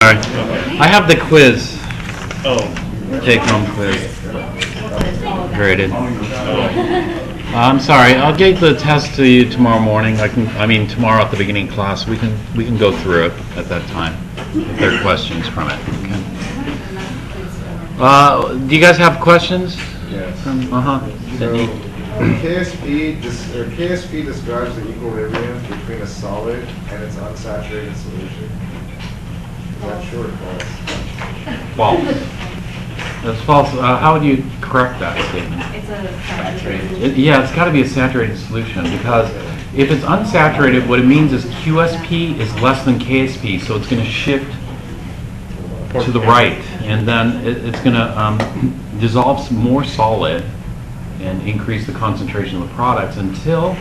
All right. I have the quiz, Oh. take-home quiz, graded. I'm sorry. I'll get the test to you tomorrow morning. Tomorrow at the beginning of class. We can go through it at that time if there are questions from it. Okay. Do you guys have questions? Yes. Sydney? KSP describes the equilibrium between a solid and its unsaturated solution. Is that true or false? False. That's false. How would you correct that statement? It's a saturated. Yeah, it's got to be a saturated solution, because if it's unsaturated, what it means is QSP is less than KSP, so it's going to shift to the right, and then it's going to dissolve more solid and increase the concentration of the products until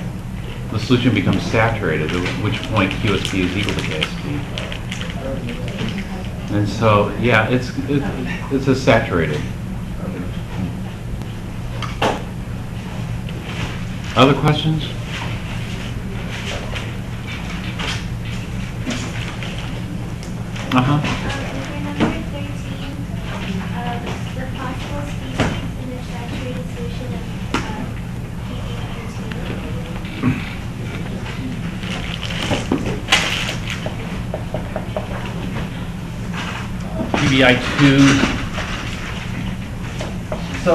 the solution becomes saturated, at which point QSP is equal to KSP. And so, yeah, it's a saturated. Other questions? Number 13, the possible species in the saturated solution of PBI2. So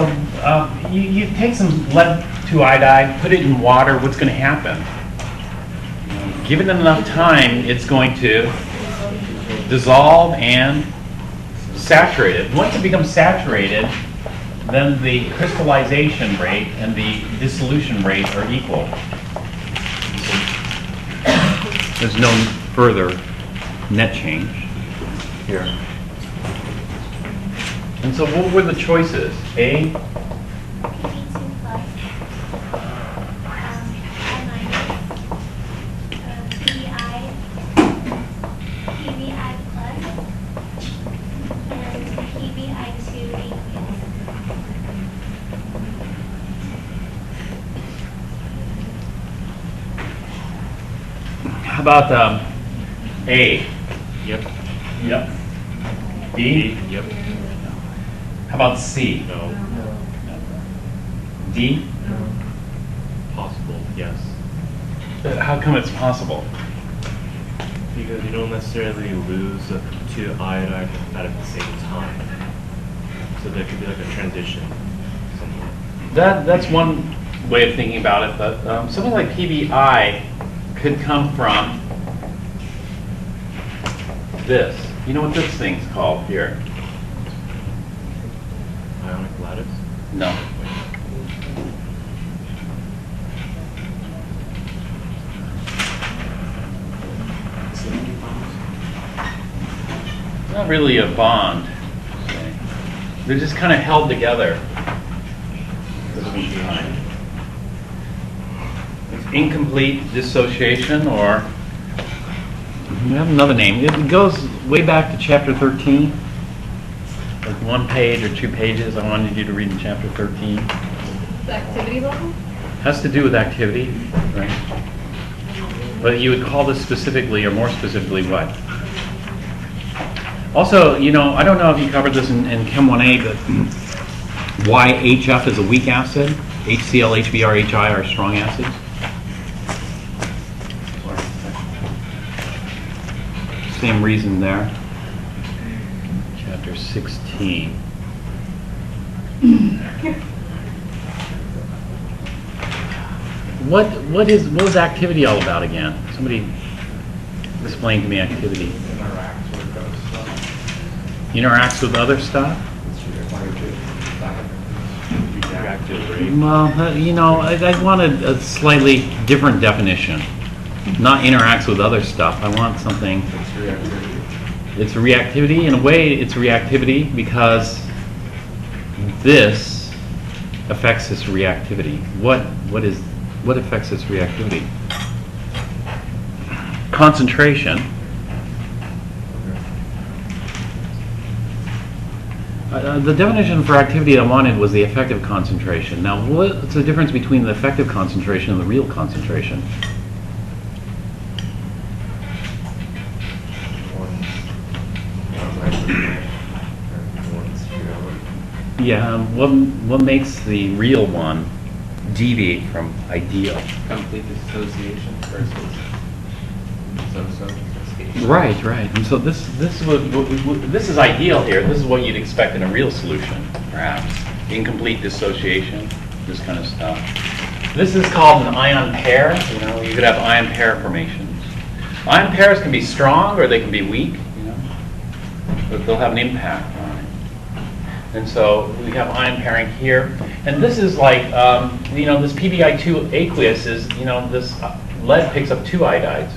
you take some lead 2 iodide, put it in water. What's going to happen? Given it enough time, it's going to dissolve and saturate it. Once it becomes saturated, then the crystallization rate and the dissolution rate are equal. There's no further net change here. And so what were the choices? A? PB2 plus, I minus, PBI plus, and PBI2 aqueous. How about A? Yep. Yep. B? Yep. How about C? No. D? Possible. Yes. How come it's possible? Because you don't necessarily lose 2 iodide at the same time. So there could be like a transition somewhere. That's one way of thinking about it, but something like PBI could come from this. You know what this thing's called here? Ionic lattice? No. Not really a bond. They're just kind of held together. It's incomplete dissociation, or we have another name. It goes way back to chapter 13. Like 1 page or 2 pages. I wanted you to read in chapter 13. The activity level? Has to do with activity, right? But you would call this specifically, or more specifically, what? Also, I don't know if you covered this in Chem 1A, but why HF is a weak acid, HCl, HBr, HI are strong acids. Same reason there. Chapter 16. What was activity all about again? Somebody explain to me activity. Interacts with other stuff? Well, I wanted a slightly different definition. Not interacts with other stuff. I want something. It's reactivity. In a way, it's reactivity because this affects its reactivity. What affects its reactivity? Concentration. The definition for activity I wanted was the effective concentration. Now, what's the difference between the effective concentration and the real concentration? and one's reality. Yeah, what makes the real one deviate from ideal? Complete dissociation versus dissociation. Right, right. And so this this is ideal here. This is what you'd expect in a real solution, perhaps. Incomplete dissociation, this kind of stuff. This is called an ion pair. You know, you could have ion pair formations. Ion pairs can be strong or they can be weak. You know, but they'll have an impact on it. And so we have ion pairing here. And this is like, you know, this PbI2 aqueous is, you know, this lead picks up 2 iodides.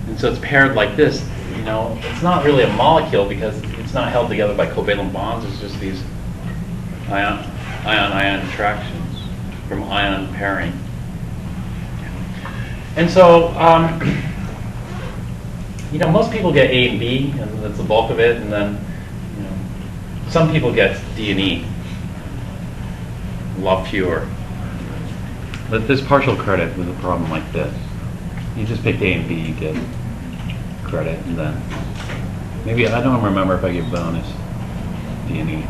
And so it's paired like this. You know, it's not really a molecule because it's not held together by covalent bonds. It's just these ion-ion attractions from ion pairing. And so, you know, most people get A and B, and that's the bulk of it. And then, you know, some people get D and E. A lot fewer. But there's partial credit with a problem like this. You just pick A and B, you get credit, and then maybe, I don't remember if I get bonus D and E.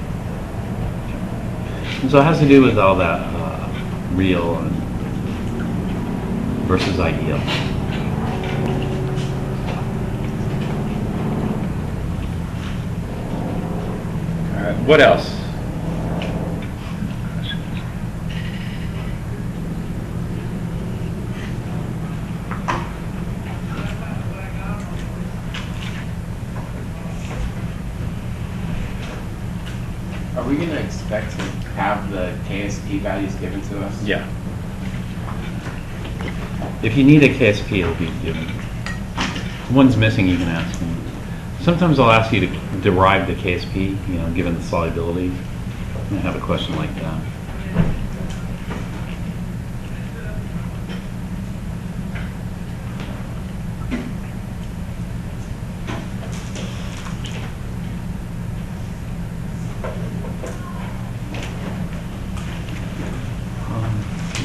And so it has to do with all that real and versus ideal. All right, what else? Are we going to expect to have the KSP values given to us? Yeah. If you need a KSP, it'll be given. If one's missing, you can ask them. Sometimes I'll ask you to derive the KSP, you know, given the solubility. I have a question like that.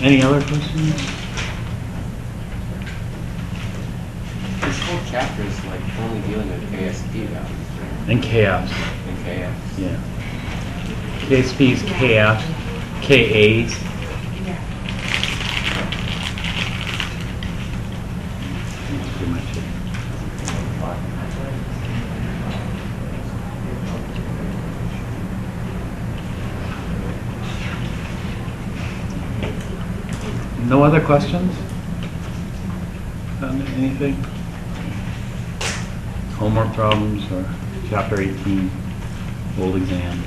Any other questions? This whole chapter is like only dealing with KSP values, right? And KFs. And KF. Yeah. KSPs, KFs, KAs. That's pretty much it. No other questions? Anything? Homework problems or chapter 18, old exam?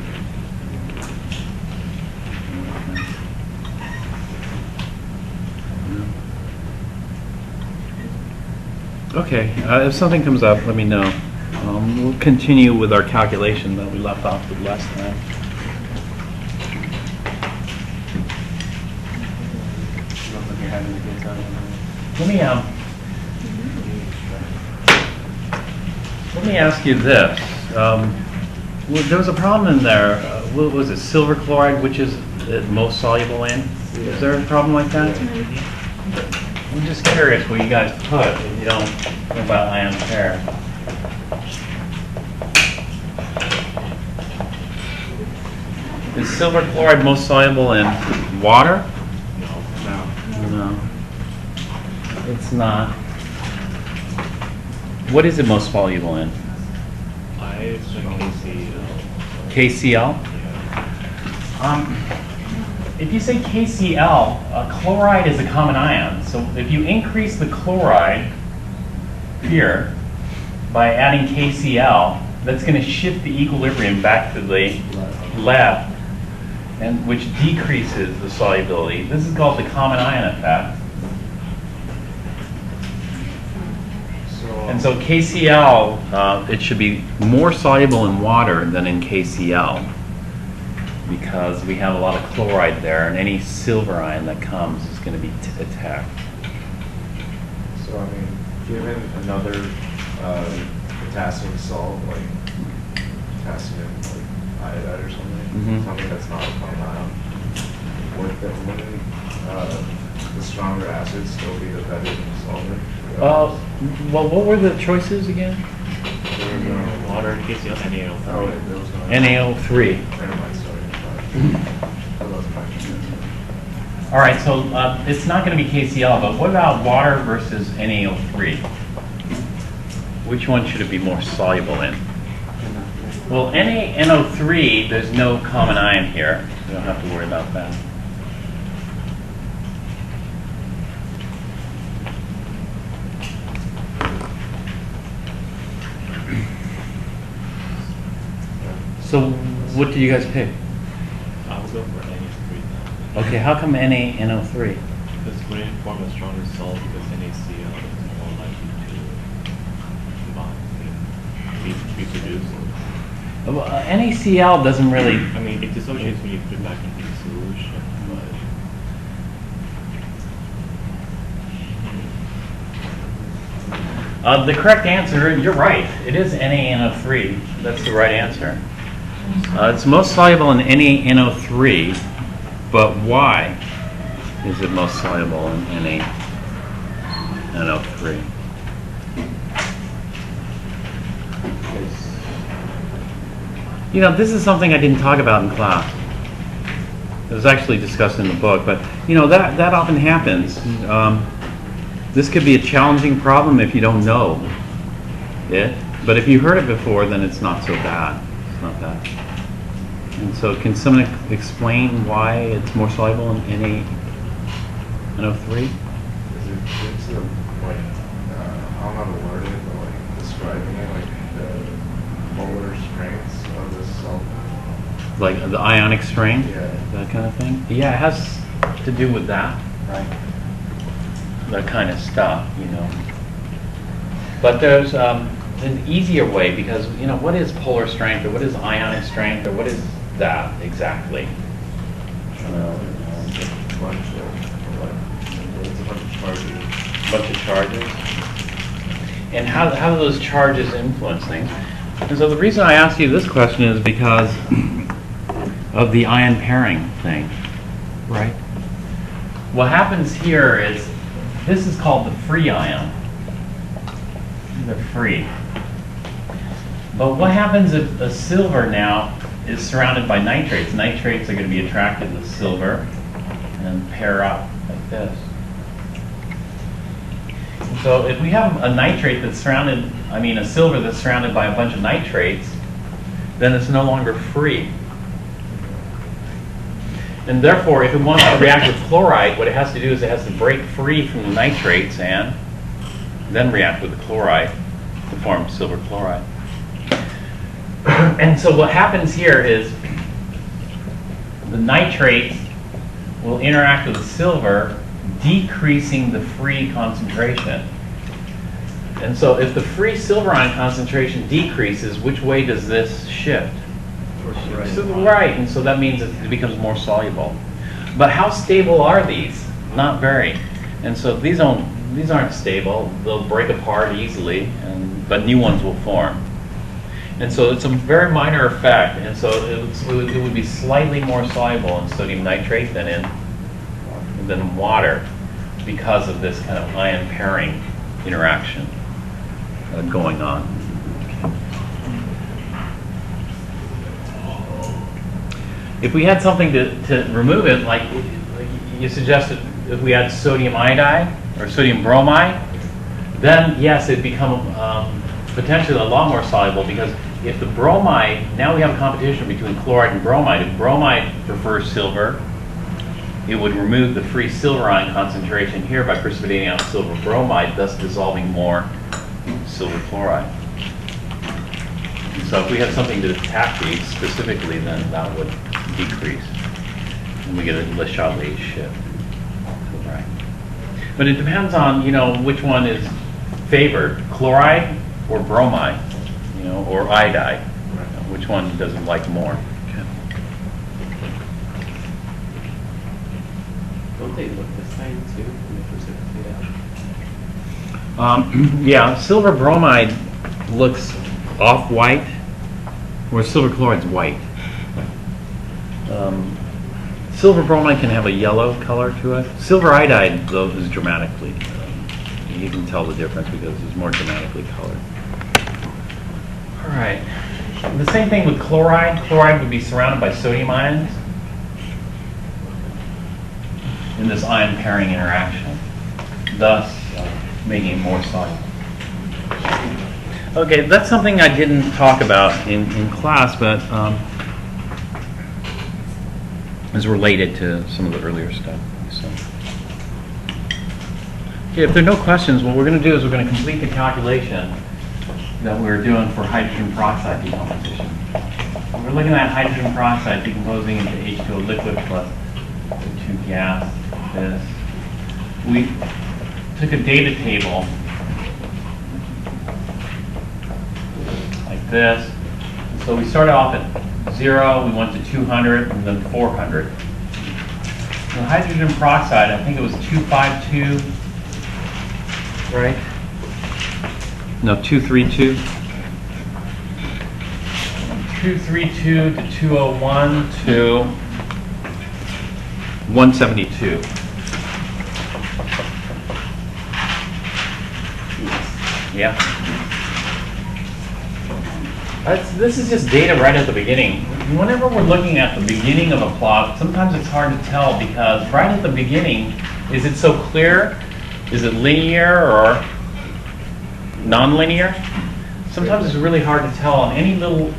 No? Okay, if something comes up, let me know. We'll continue with our calculation that we left off with last time. Looks like you're having a good time. Let me ask you this. Well, there was a problem in there. What was it? Silver chloride, which is the most soluble in? Is there a problem like that? I'm just curious what you guys put if you don't know about ion pair. Is silver chloride most soluble in water? No. It's not. What is it most soluble in? I think KCl? If you say KCl, chloride is a common ion. So if you increase the chloride here by adding KCl, that's going to shift the equilibrium back to the left, and which decreases the solubility. This is called the common ion effect. And so KCl, it should be more soluble in water than in KCl because we have a lot of chloride there, and any silver ion that comes is going to be attacked. So, I mean, given another potassium salt, like potassium iodide or something, something that's not a common ion, wouldn't the stronger acids still be the better solvent? Well, what were the choices again? There KCl, NaO3. Oh, wait, there was no. NaO3. Never mind, sorry. That wasn't my concern. All right, so it's not going to be KCl, but what about water versus NaO3? Which one should it be more soluble in? Well, NaNO3, there's no common ion here. You don't have to worry about that. So what do you guys pick? I would go for Na3 then. Okay, how come NaNO3? Because when it form a stronger salt, because NaCl is more likely to combine and reproduce. Well, NaCl doesn't really. I mean, it dissociates when you put it back into the solution, but The correct answer, you're right. It is NaNO3. That's the right answer. It's most soluble in NaNO3, but why is it most soluble in NaNO3? You know, this is something I didn't talk about in class. It was actually discussed in the book, but you know that often happens. This could be a challenging problem if you don't know it, but if you heard it before, then it's not so bad. It's not bad. And so, can someone explain why it's more soluble in NaNO3? Is it it's like, I don't know how to word it, but like describing it, like the polar strengths of this salt? Like the ionic strength, Yeah. that kind of thing? Yeah, it has to do with that, right? That kind of stuff, you know. But there's an easier way because, you know, what is polar strength or what is ionic strength or what is that exactly? It's a bunch of charges. Bunch of charges. And how do those charges influence things? And so the reason I ask you this question is because of the ion pairing thing, right? What happens here is, this is called the free ion. They're free. But what happens if a silver now is surrounded by nitrates? Nitrates are going to be attracted to silver and pair up like this. So if we have a nitrate that's surrounded, a silver that's surrounded by a bunch of nitrates, then it's no longer free. And therefore, if it wants to react with chloride, what it has to do is it has to break free from the nitrates and then react with the chloride to form silver chloride. And so what happens here is the nitrates will interact with the silver, decreasing the free concentration. And so if the free silver ion concentration decreases, which way does this shift? To the right, and so that means it becomes more soluble. But how stable are these? Not very. And so these aren't stable. They'll break apart easily, but new ones will form. And so it's a very minor effect, and so it would be slightly more soluble in sodium nitrate than water because of this kind of ion pairing interaction going on. If we had something to remove it, like you suggested, if we had sodium iodide or sodium bromide, then yes, it'd become potentially a lot more soluble, because if the bromide, now we have a competition between chloride and bromide. If bromide prefers silver, it would remove the free silver ion concentration here by precipitating out silver bromide, thus dissolving more silver chloride. And so if we had something to attack these specifically, then that would decrease, and we get a Le Chatelier shift. Right. But it depends on, which one is favored, chloride or bromide, or iodide. Which one does it like more? Okay. Don't they look the same too when they precipitate out? Yeah, silver bromide looks off-white, whereas silver chloride's white. Silver bromide can have a yellow color to it. Silver iodide, though, is dramatically. You can tell the difference because it's more dramatically colored. All right. The same thing with chloride. Chloride would be surrounded by sodium ions in this ion pairing interaction, thus making it more soluble. Okay, that's something I didn't talk about in class, but is related to some of the earlier stuff. So. Okay, if there are no questions, what we're going to do is we're going to complete the calculation that we're doing for hydrogen peroxide decomposition. We're looking at hydrogen peroxide decomposing into H2O liquid plus O2 gas, this. We took a data table like this. So we started off at 0, we went to 200, and then 400. So hydrogen peroxide, I think it was 252, right? No, 232. 232 to 201 to 172. Yeah. This is just data right at the beginning. Whenever we're looking at the beginning of a plot, sometimes it's hard to tell because right at the beginning, is it so clear? Is it linear or non-linear? Sometimes it's really hard to tell on any little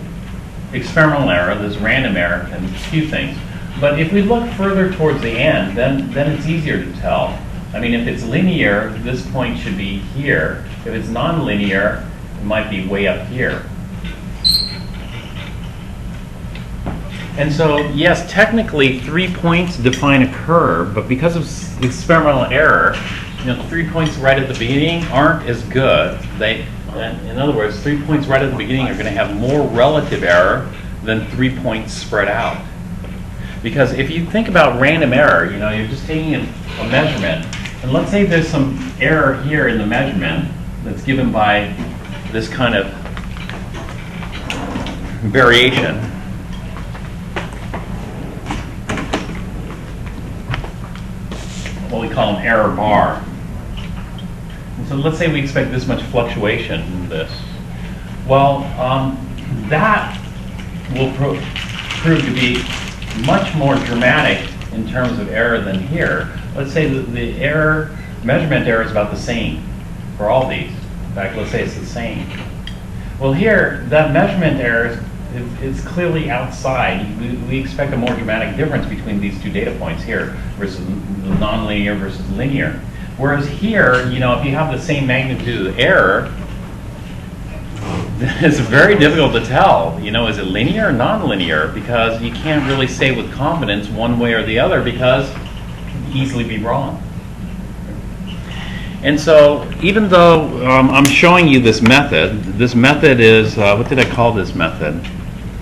experimental error. This random error can skew things. But if we look further towards the end, then it's easier to tell. I mean, if it's linear, this point should be here. If it's non-linear, it might be way up here. And so, yes, technically 3 points define a curve, but because of experimental error, 3 points right at the beginning aren't as good. In other words, 3 points right at the beginning are going to have more relative error than 3 points spread out. Because if you think about random error, you're just taking a measurement, and let's say there's some error here in the measurement that's given by this kind of variation. What we call an error bar. And so let's say we expect this much fluctuation in this. Well, that will prove to be much more dramatic in terms of error than here. Let's say that the measurement error is about the same for all these. In fact, let's say it's the same. Well, here, that measurement error is clearly outside. We expect a more dramatic difference between these two data points here versus the nonlinear versus linear. Whereas here, if you have the same magnitude of error, it's very difficult to tell. Is it linear or nonlinear? Because you can't really say with confidence one way or the other because it can easily be wrong. And so, even though I'm showing you this method is, what did I call this method?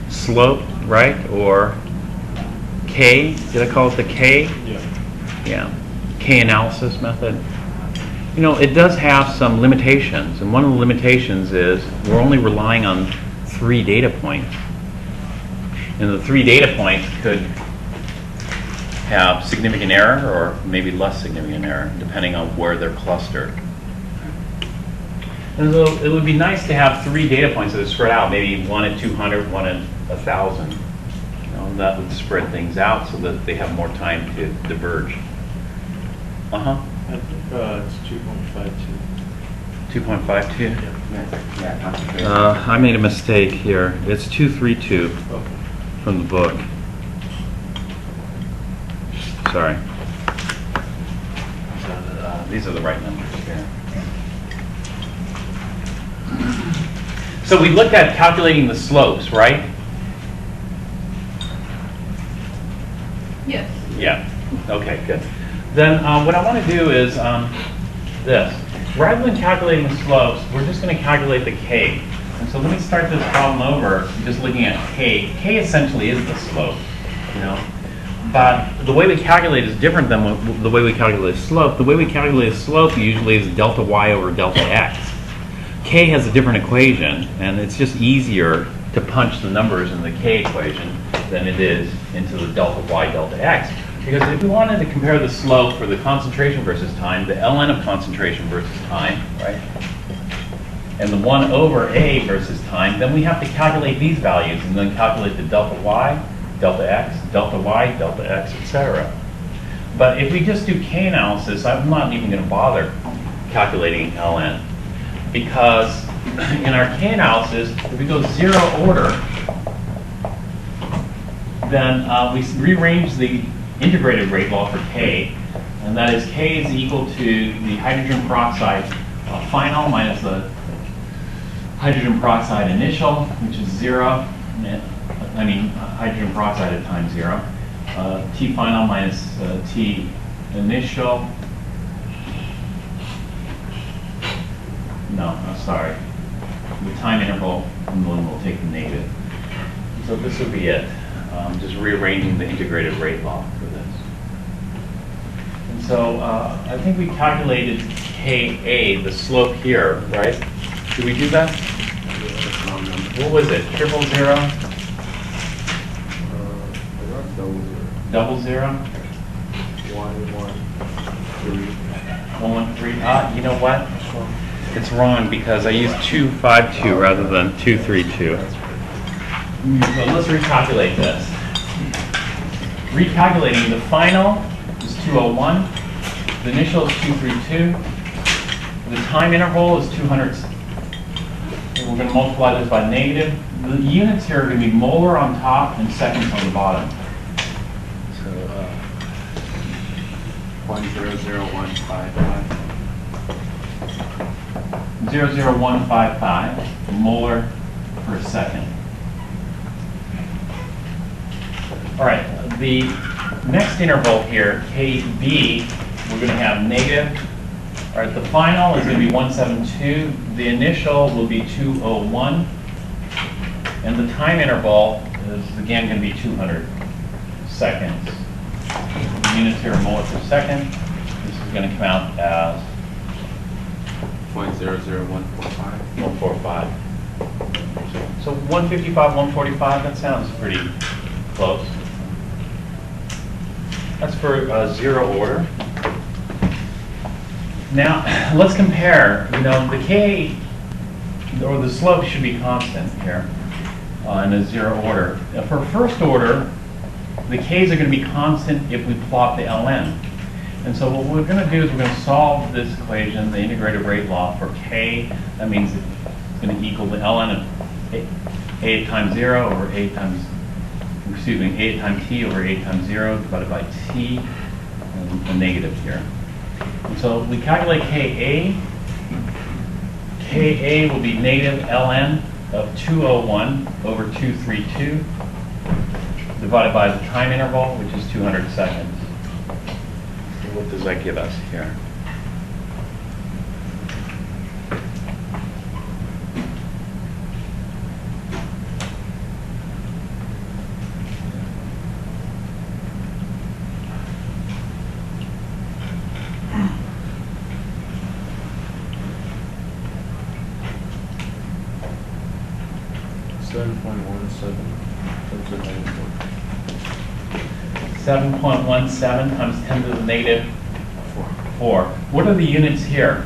Slope, right? Or K? Did I call it the K? Yeah. K analysis method. It does have some limitations, and one of the limitations is we're only relying on 3 data points. And the 3 data points could have significant error or maybe less significant error, depending on where they're clustered. And so it would be nice to have 3 data points that are spread out, maybe 1 at 200, 1 at 1,000. That would spread things out so that they have more time to diverge. I think it's 2.52. 2.52? Yeah, concentration. I made a mistake here. It's 232 from the book. Sorry. These are the right numbers here. So we looked at calculating the slopes, right? Yes. Yeah. Okay, good. Then what I want to do is this. Rather than calculating the slopes, we're just going to calculate the K. And so let me start this problem over just looking at K. K essentially is the slope, But the way we calculate is different than the way we calculate slope. The way we calculate slope usually is delta y over delta x. K has a different equation, and it's just easier to punch the numbers in the K equation than it is into the delta y delta x. Because if we wanted to compare the slope for the concentration versus time, the ln of concentration versus time, right? and the 1 over A versus time, then we have to calculate these values and then calculate the delta y, delta x, delta y, delta x, etc. But if we just do K analysis, I'm not even going to bother calculating ln, because in our K analysis, if we go zero order, then we rearrange the integrated rate law for K, and that is K is equal to the hydrogen peroxide final minus the hydrogen peroxide initial, which is 0. I mean, hydrogen peroxide at time 0. T final minus T initial. No, I'm sorry. The time interval, and then we'll take the negative. So this would be it. Just rearranging the integrated rate law for this. And so I think we calculated Ka, the slope here, right? Did we do that? What was it? 000? Double zero? 113. You know what? It's wrong because I used 252 rather than 232. Well, let's recalculate this. Recalculating, the final is 201, the initial is 232, the time interval is 200. And we're going to multiply this by negative. The units here are going to be molar on top and seconds on the bottom. So 100155. 00155 molar per second. All right, the next interval here, KB, we're going to have negative. All right, the final is going to be 172. The initial will be 201. And the time interval is again going to be 200 seconds. The units here are molar per second. This is going to come out as 0.00145. 145. So 155, 145, that sounds pretty close. That's for zero order. Now, let's compare. You know, the K, or the slope should be constant here in a zero order. For first order, the K's are going to be constant if we plot the ln. And so what we're going to do is we're going to solve this equation, the integrated rate law for K. That means it's going to equal the ln of A times 0 over A times, excuse me, A times T over A times 0 divided by T, and the negative here. And so we calculate Ka. Ka will be negative ln of 201 over 232 divided by the time interval, which is 200 seconds. So what does that give us here? .17 times 10 to the negative 4. What are the units here?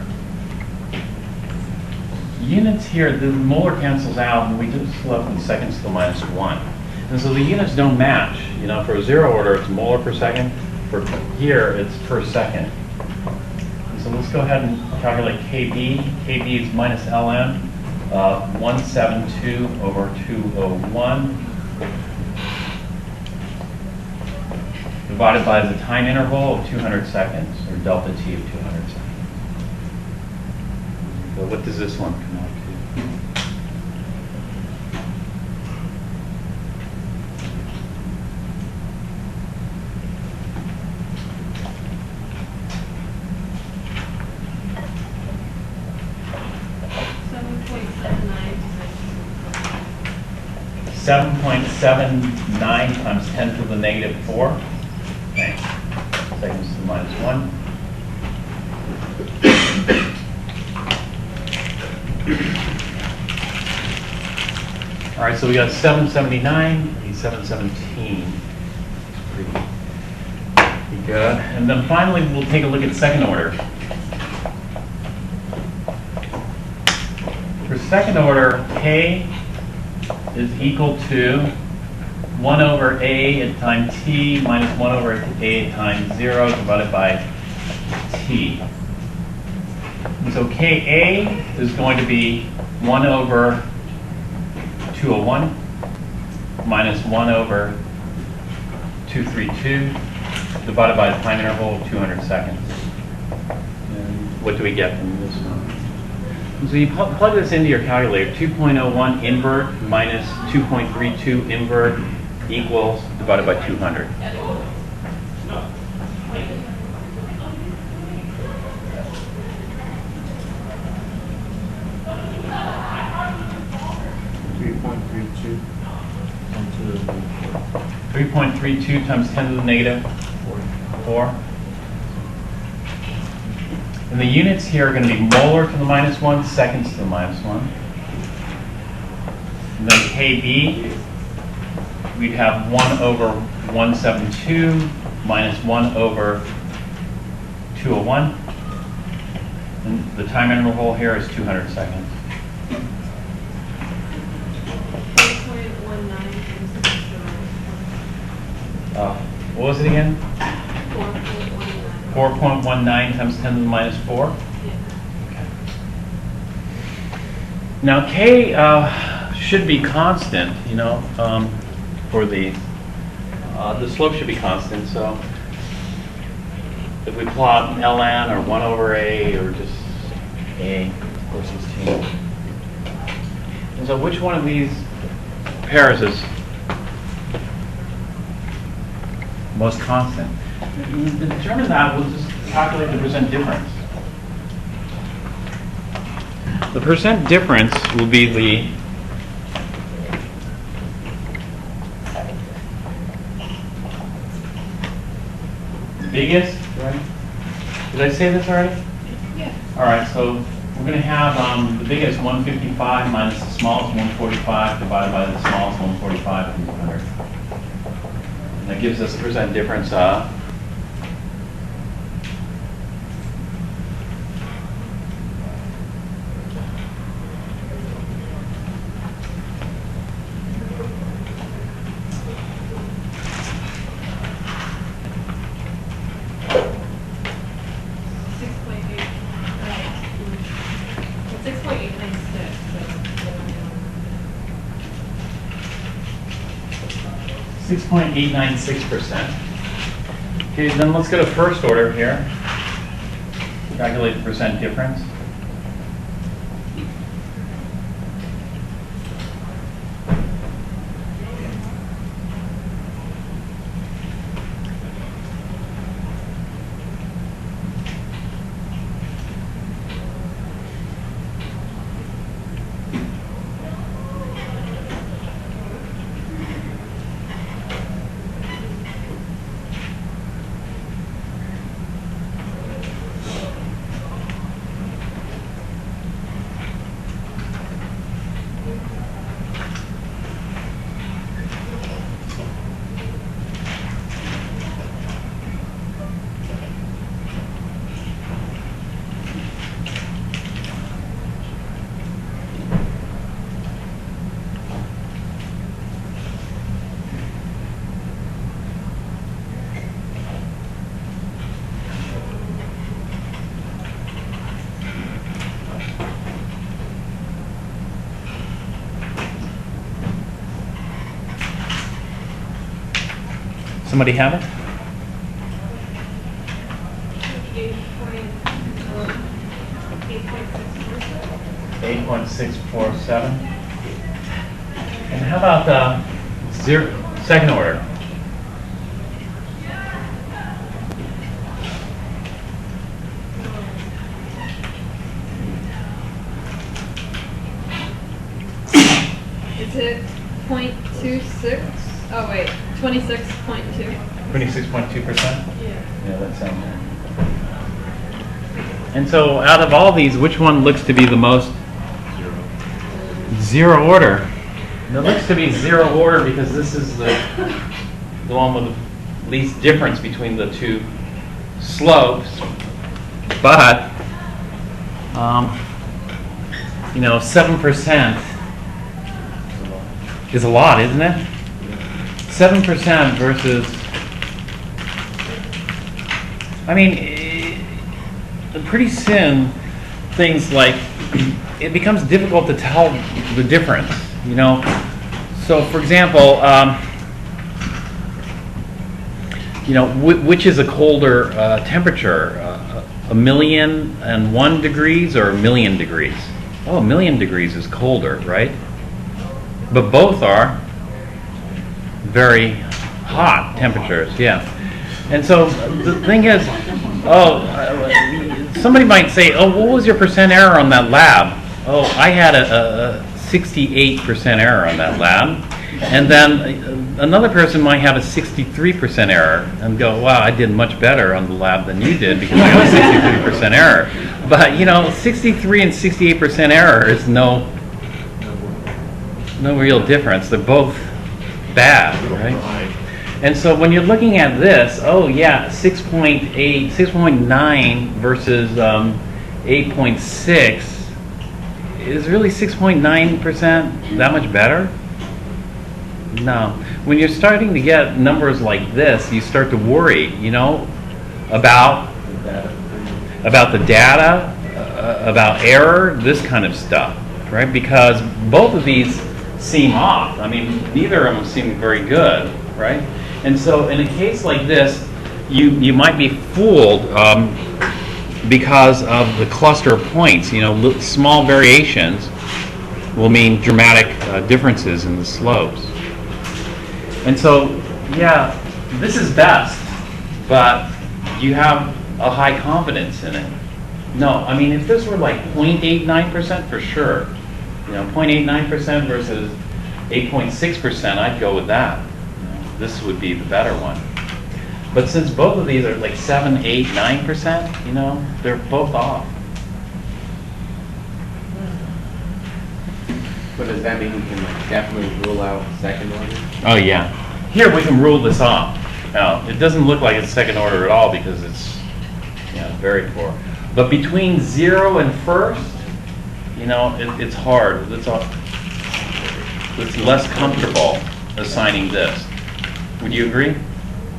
Units here, the molar cancels out, and we just left with seconds to the minus 1. And so the units don't match. You know, for a zero order, it's molar per second. For here, it's per second. And so let's go ahead and calculate KB. KB is minus ln. 172 over 201 divided by the time interval of 200 seconds, or delta T of 200 seconds. So what does this one come out to? .79 times 10 to the negative 4. Okay. Seconds to the minus 1. All right, so we got 779 and 717. Pretty good. And then finally, we'll take a look at second order. second order, K is equal to 1 over A at time t minus 1 over A at time 0 divided by t. And so Ka is going to be 1 over 201 minus 1 over 232 divided by the time interval of 200 seconds. And what do we get from this one? So you plug this into your calculator. 2.01 invert minus 2.32 invert equals divided by 200. $3.32. 3.32 times 10 to the negative 4. And the units here are going to be molar to the minus 1, seconds to the minus 1. And then KB, we'd have 1 over 172 minus 1 over 201. And the time interval here is 200 seconds. 4.19. What was it again? 4.19. 4.19 times 10 to the minus 4? Okay. Now K should be constant, you know, for the slope should be constant, so if we plot ln or 1 over A or just A versus T. And so which one of these pairs is most constant? To determine that, we'll just calculate the percent difference. The percent difference will be the biggest, right? Did I say this already? Yeah. All right, so we're going to have the biggest 155 minus the smallest 145 divided by the smallest 145 and 100. And that gives us the percent difference of 6.896%. Okay, then let's go to first order here. Calculate the percent difference. Somebody have it? 8.647. And how about second order? Is it 0.26? Oh wait, 26.2. 26.2%? Yeah. Yeah, that sounds right. And so out of all these, which one looks to be the most zero order? And it looks to be zero order because this is the one with the least difference between the two slopes. But 7% is a lot, isn't it? 7% versus, pretty soon, things like, it becomes difficult to tell the difference, So, for example, which is a colder temperature, 1,001 degrees or 1,000,000 degrees? Oh, 1,000,000 degrees is colder, right? But both are very hot temperatures, yeah. And so the thing is, somebody might say, what was your percent error on that lab? Oh, I had a 68% error on that lab. And then another person might have a 63% error and go, wow, I did much better on the lab than you did because I have a 63% error. But, 63 and 68% error is no real difference. They're both bad, right? And so when you're looking at this, 6.8, 6.9 versus 8.6, is really 6.9% that much better? No. When you're starting to get numbers like this, you start to worry, about the data, about error, this kind of stuff, right? Because both of these seem off. Neither of them seem very good, right? And so in a case like this, you might be fooled because of the cluster of points. Small variations will mean dramatic differences in the slopes. And so, this is best, but you have a high confidence in it. No, if this were like 0.89% for sure, 0.89% versus 8.6%, I'd go with that. This would be the better one. But since both of these are like 7, 8, 9%, they're both off. But does that mean we can definitely rule out second order? Oh yeah. Here we can rule this off. Now, it doesn't look like it's second order at all because it's very poor. But between 0 and first, it's hard. It's less comfortable assigning this. Would you agree?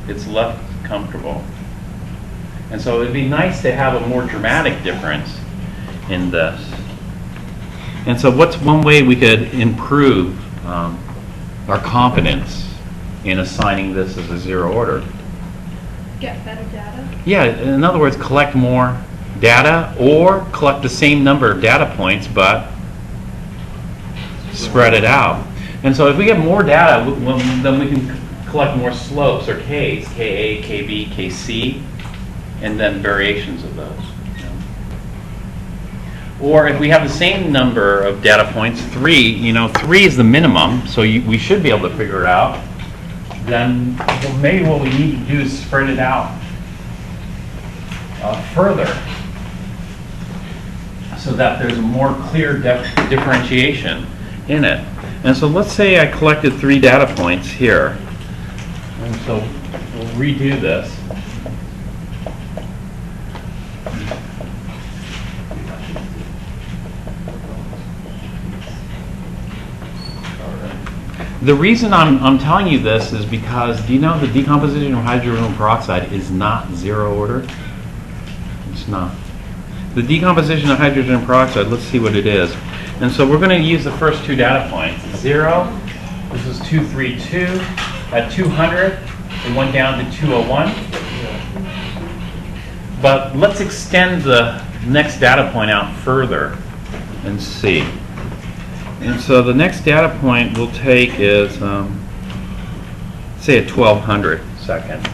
It's less comfortable. And so it'd be nice to have a more dramatic difference in this. And so what's one way we could improve our confidence in assigning this as a 0 order? Get better data? Yeah, in other words, collect more data or collect the same number of data points but spread it out. And so if we get more data, then we can collect more slopes or Ks, Ka, Kb, Kc, and then variations of those. Or if we have the same number of data points, 3, 3 is the minimum, so we should be able to figure it out. Then maybe what we need to do is spread it out further so that there's a more clear differentiation in it. And so let's say I collected 3 data points here. And so we'll redo this. The reason I'm telling you this is because, do you know the decomposition of hydrogen peroxide is not 0 order? It's not. The decomposition of hydrogen peroxide, let's see what it is. And so we're going to use the first 2 data points. 0, this is 232. At 200, it went down to 201. But let's extend the next data point out further and see. And so the next data point we'll take is, say, at 1200 seconds.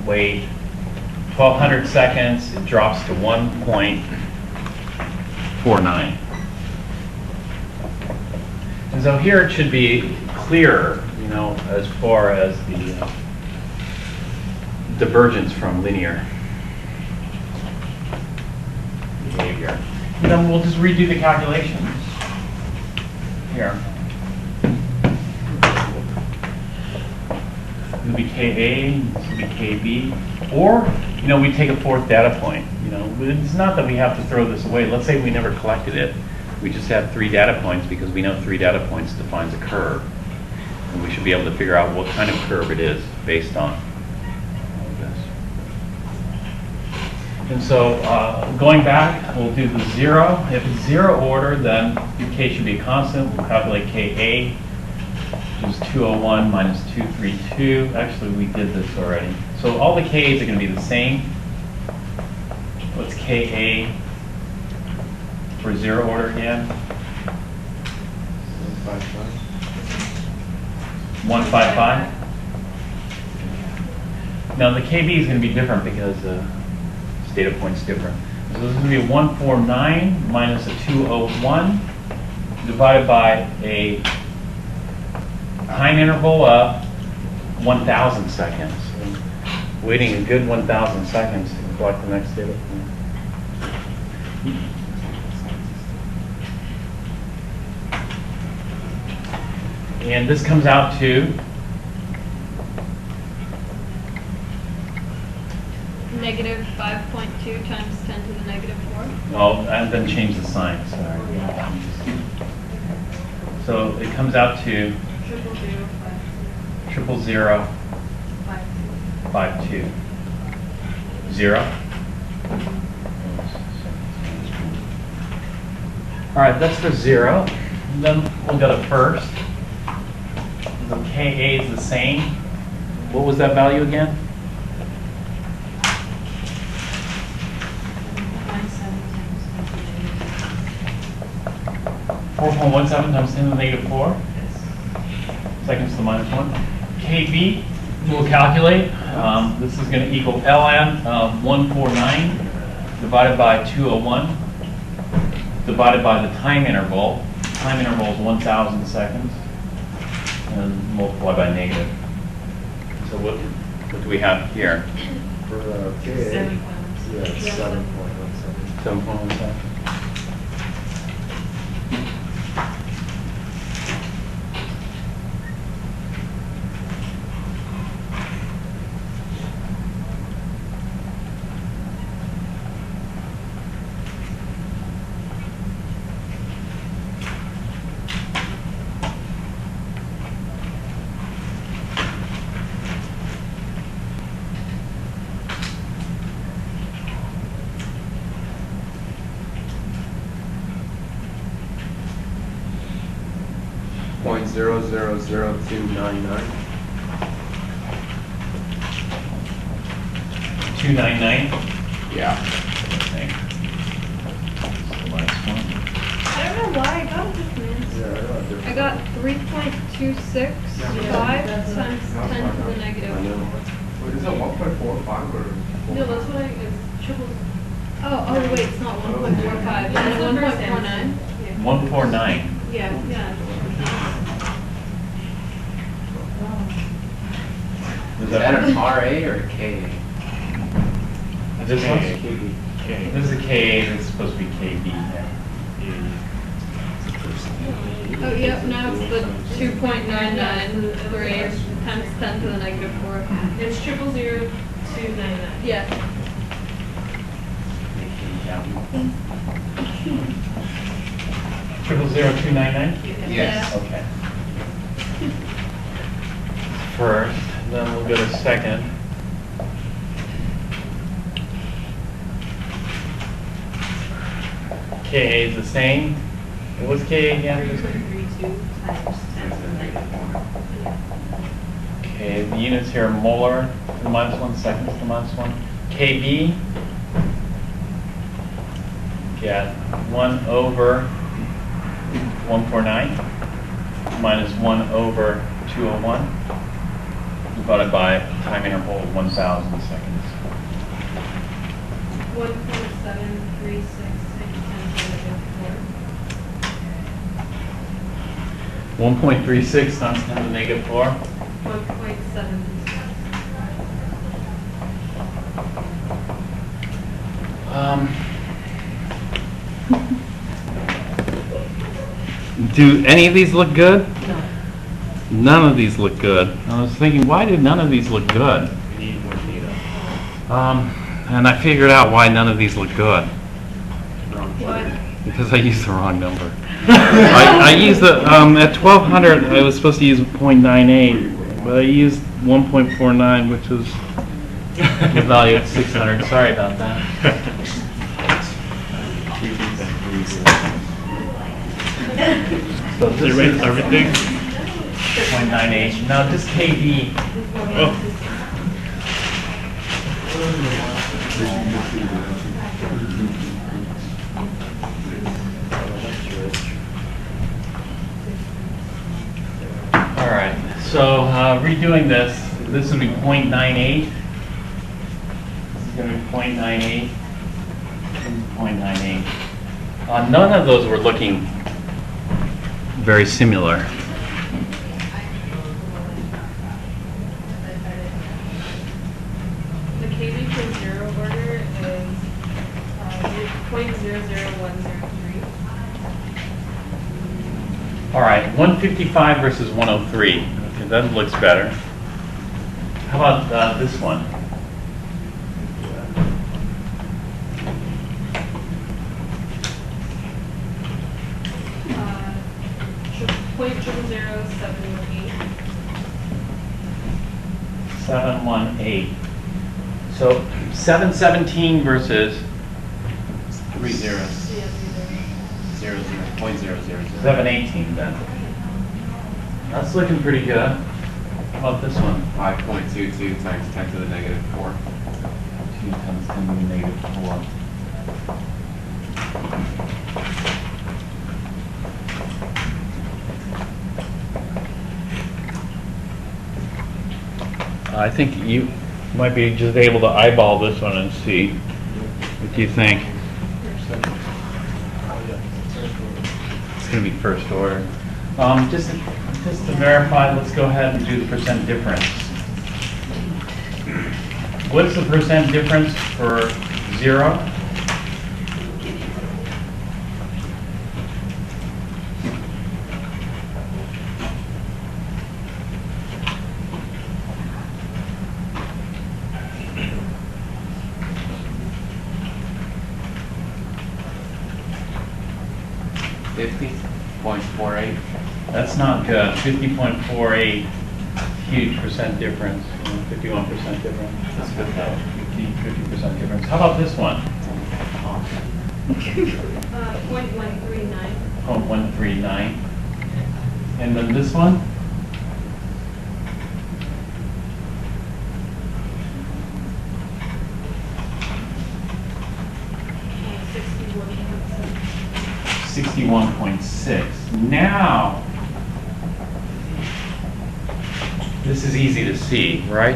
Wait 1200 seconds, it drops to 1.49. And so here it should be clearer, as far as the divergence from linear behavior. And then we'll just redo the calculations here. could be KA, this would be KB, or, you know, we take a fourth data point. You know, it's not that we have to throw this away. Let's say we never collected it. We just have 3 data points because we know 3 data points defines a curve. And we should be able to figure out what kind of curve it is based on all this. And so going back, we'll do the 0. If it's 0 order, then K should be a constant. We'll calculate KA, which is 201 minus 232. Actually, we did this already. So all the Ks are going to be the same. What's KA for 0 order again? 155. Now the KB is going to be different because the data point's different. So this is going to be 149 minus a 201 divided by a time interval of 1,000 seconds. So waiting a good 1,000 seconds to collect the next data point. And this comes out to Negative 5.2 times 10 to the negative 4. oh, and then change the sign. Sorry. So it comes out to 000 52 0. All right, that's for 0. And then we'll go to first. The KA is the same. What was that value again? 4.17 times 10 to the negative 4 seconds to the minus 1. KB, we'll calculate. This is going to equal ln of 149 divided by 201 divided by the time interval. Time interval is 1,000 seconds and multiply by negative. So what do we have here? For the KA, yeah, it's 7.17. 7.17. .000299. 299. Yeah. Okay. That's the last one. I don't know why I got this, man. Yeah, I got 3.265 times 10 to the negative. I know. Wait, is it 1.45 or? No, that's what it's triple. Oh, wait, it's not 1.45. It's 1.49. 149. Yeah. Is Is that an RA or a KA? This one? K. This is a KA, this is supposed to be KB. Oh, yep, now it's the 2.993 times 10 to the negative 4. It's 0000299. Yeah. Triple 0299? Yes. Okay. First, then we'll go to second. KA is the same. What's KA again? 3.32 times 10 to the negative 4. Okay, the units here are molar to the minus 1, seconds to the minus 1. KB, get 1 over 149 minus 1 over 201 divided by a time interval of 1,000 seconds. 1.736 times 10 to the negative 1.36 times 10 to the negative 4. 1.7. Do any of these look good? No. none of these look good. I was thinking, why did none of these look good? We need more data. And I figured out why none of these look good. What? Because I used the wrong number. I used the, at 1200, I was supposed to use 0.98, but I used 1.49, which was the value at 600. Sorry about that. So Did this you rate is everything? 0.98. Now just KD. Oh. All right, so redoing this would be 0.98. This is going to be 0.98. 0.98. None of those were looking very similar. The KB for zero order is 0.00103. All right, 155 versus 103. Okay, that looks better. How about this one? Point 0000718. 718. So 717 versus 3 zeros. 0, 0.000. 718 then. That's looking pretty good. How about this one? 5.22 times 10 to the negative 4. 2 times 10 to the negative 4. I think you might be just able to eyeball this one and see. What do you think? It's going to be first order. Just to verify, let's go ahead and do the percent difference. What's the percent difference for 0? .48. That's not good. 50.48, huge percent difference. 51% difference. That's good though. 50% difference. How about this one? 0.139. 0.139. And then this one? Uh, 61.6. Now, this is easy to see, right?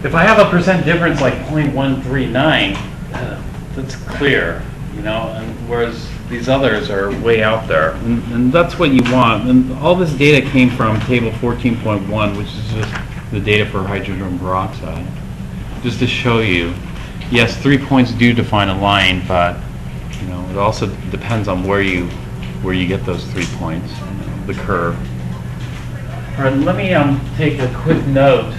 If I have a percent difference like 0.139, that's clear, you know, and whereas these others are way out there. And that's what you want. And all this data came from table 14.1, which is just the data for hydrogen peroxide. Just to show you, yes, 3 points do define a line, but you know, it also depends on where you get those 3 points, the curve. All right, let me take a quick note.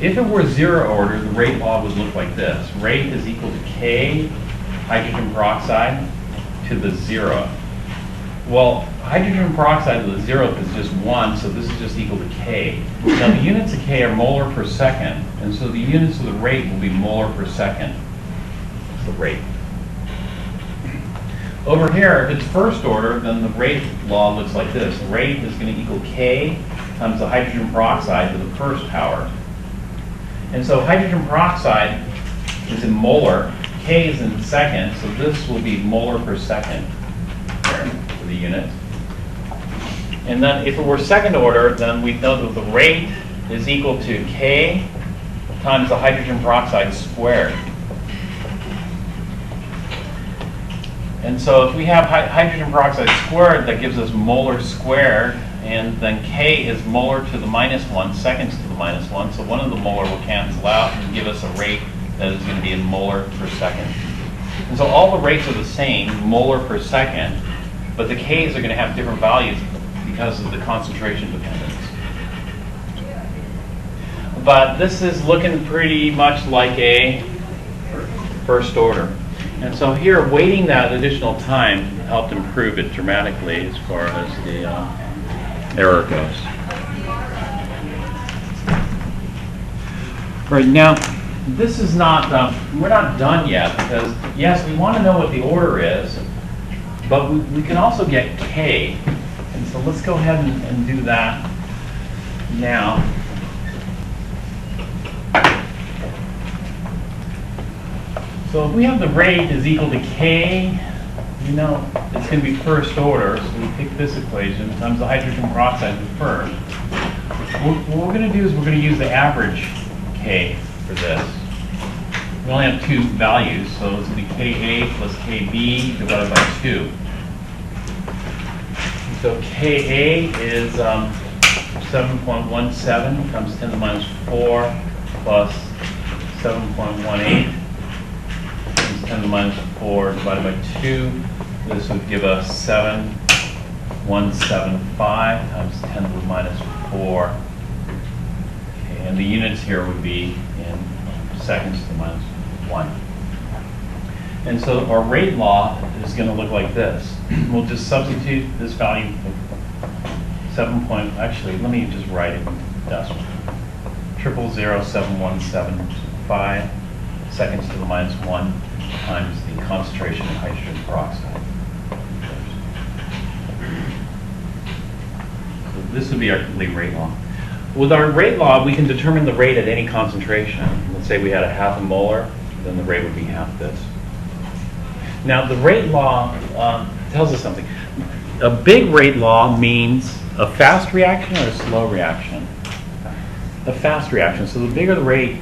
If it were zero order, the rate law would look like this. Rate is equal to K hydrogen peroxide to the 0. Well, hydrogen peroxide to the 0th is just 1, so this is just equal to K. Now, the units of K are molar per second, and so the units of the rate will be molar per second. That's the rate. Over here, if it's first order, then the rate law looks like this. The rate is going to equal K times the hydrogen peroxide to the first power. And so hydrogen peroxide is in molar, K is in second, so this will be molar per second for the unit. And then if it were second order, then we know that the rate is equal to K times the hydrogen peroxide squared. And so if we have hydrogen peroxide squared, that gives us molar squared, and then K is molar to the -1, seconds to the -1, so one of the molar will cancel out and give us a rate that is going to be in molar per second. And so all the rates are the same, molar per second, but the Ks are going to have different values because of the concentration dependence. But this is looking pretty much like a first order. And so here, waiting that additional time helped improve it dramatically as far as the error goes. Right now, this is not, we're not done yet because, yes, we want to know what the order is, but we can also get K. And so let's go ahead and do that now. So if we have the rate is equal to K, you know it's going to be first order, so we pick this equation times the hydrogen peroxide first. What we're going to do is we're going to use the average K for this. We only have two values, so it's going to be Ka plus Kb divided by 2. So Ka is 7.17 times 10 to the minus 4 plus 7.18 times 10 to the minus 4 divided by 2. This would give us 7.175 times 10 to the minus 4. Okay, and the units here would be in seconds to the minus 1. And so our rate law is going to look like this. We'll just substitute this value for actually, let me just write it in decimal. 0.00717.5 seconds to the minus 1 times the concentration of hydrogen peroxide. So this would be our complete rate law. With our rate law, we can determine the rate at any concentration. Let's say we had a half a molar, then the rate would be half this. Now, the rate law tells us something. A big rate law means a fast reaction or a slow reaction? A fast reaction. So the bigger the rate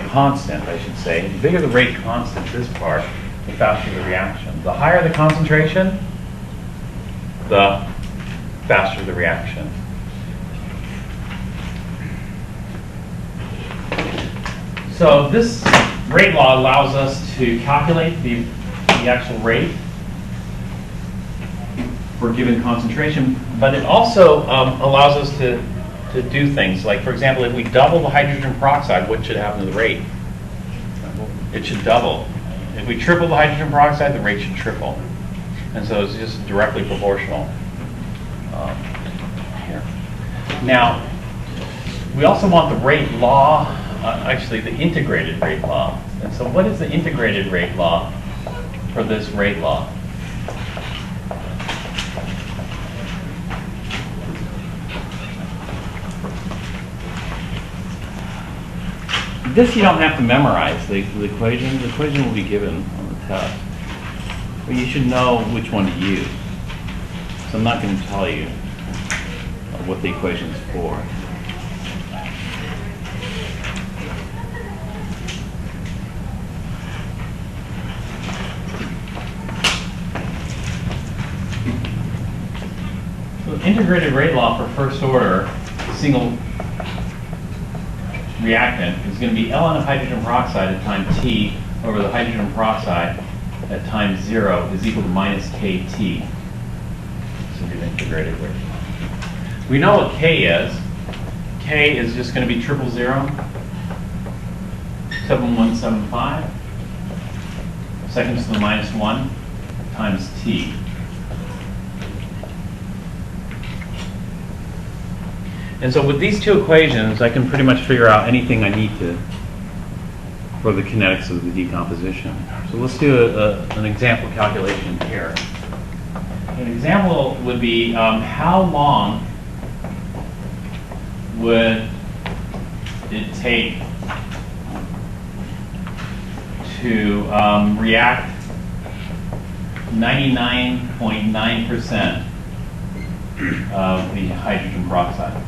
constant, I should say, the bigger the rate constant, this part, the faster the reaction. The higher the concentration, the faster the reaction. So this rate law allows us to calculate the actual rate for a given concentration, but it also allows us to do things like, for example, if we double the hydrogen peroxide, what should happen to the rate? It should double. If we triple the hydrogen peroxide, the rate should triple. And so it's just directly proportional here. Now, we also want the rate law, actually the integrated rate law. And so what is the integrated rate law for this rate law? This you don't have to memorize, the equation. The equation will be given on the test. But you should know which one to use. So I'm not going to tell you what the equation is for. So integrated rate law for first order single reactant is going to be ln of hydrogen peroxide at time t over the hydrogen peroxide at time 0 is equal to minus kT. So we do the integrated rate. We know what K is. K is just going to be 0.007.175 seconds to the minus 1 times T. And so with these two equations, I can pretty much figure out anything I need to for the kinetics of the decomposition. So let's do an example calculation here. An example would be how long would it take to react 99.9% of the hydrogen peroxide?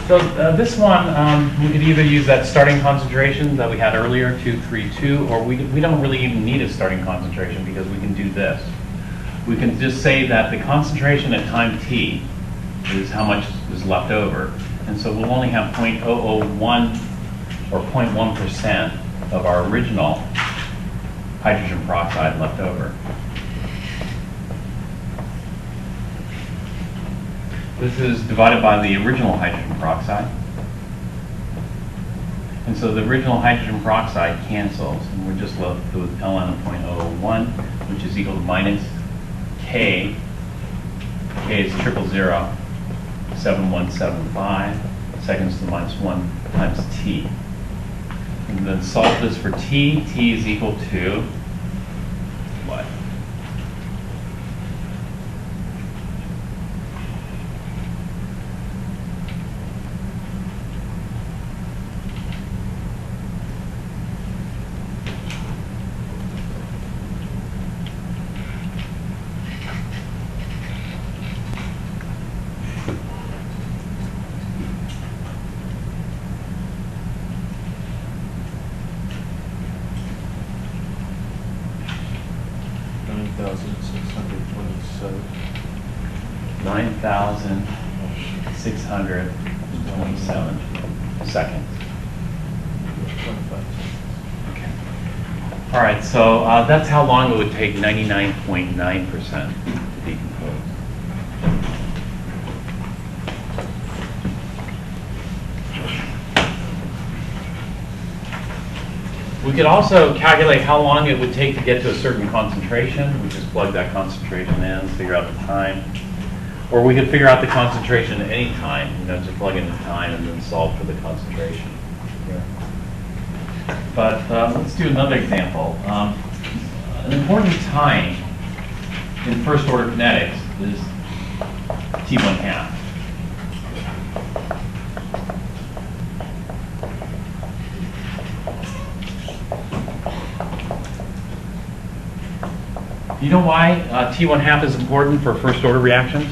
So this one, we could either use that starting concentration that we had earlier, 232, or we don't really even need a starting concentration because we can do this. we can just say that the concentration at time t is how much is left over. And so we'll only have 0.001 or 0.1% of our original hydrogen peroxide left over. This is divided by the original hydrogen peroxide. And so the original hydrogen peroxide cancels, and we're just left with ln of 0.001, which is equal to minus K. K is 0.0007175 seconds to the minus 1 times T. And then solve this for T. T is equal to what? $9,627. 9,627 seconds. Okay. All right, so that's how long it would take 99.9% to decompose. We could also calculate how long it would take to get to a certain concentration. We just plug that concentration in, figure out the time. Or we could figure out the concentration at any time, just plug in the time and then solve for the concentration. But let's do another example. An important time in first order kinetics is T1 half. Do you know why T1 half is important for first order reactions?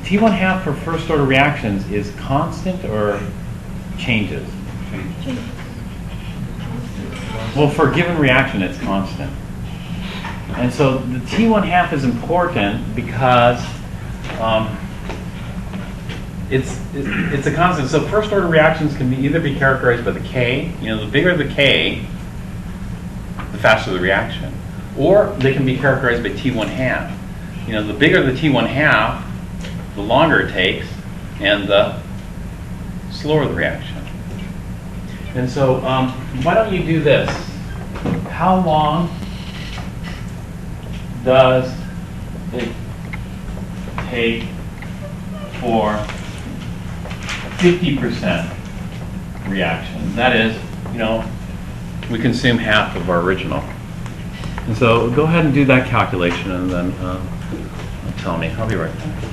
T1 half for first order reactions is constant or changes? Well, for a given reaction, it's constant. And so the T1 half is important because it's a constant. So first order reactions can either be characterized by the K, the bigger the K, the faster the reaction. Or they can be characterized by T1 half. The bigger the T1 half, the longer it takes, and the slower the reaction. And so why don't you do this? How long does it take for 50% reaction? That is, we consume half of our original. And so go ahead and do that calculation and then tell me. I'll be right back.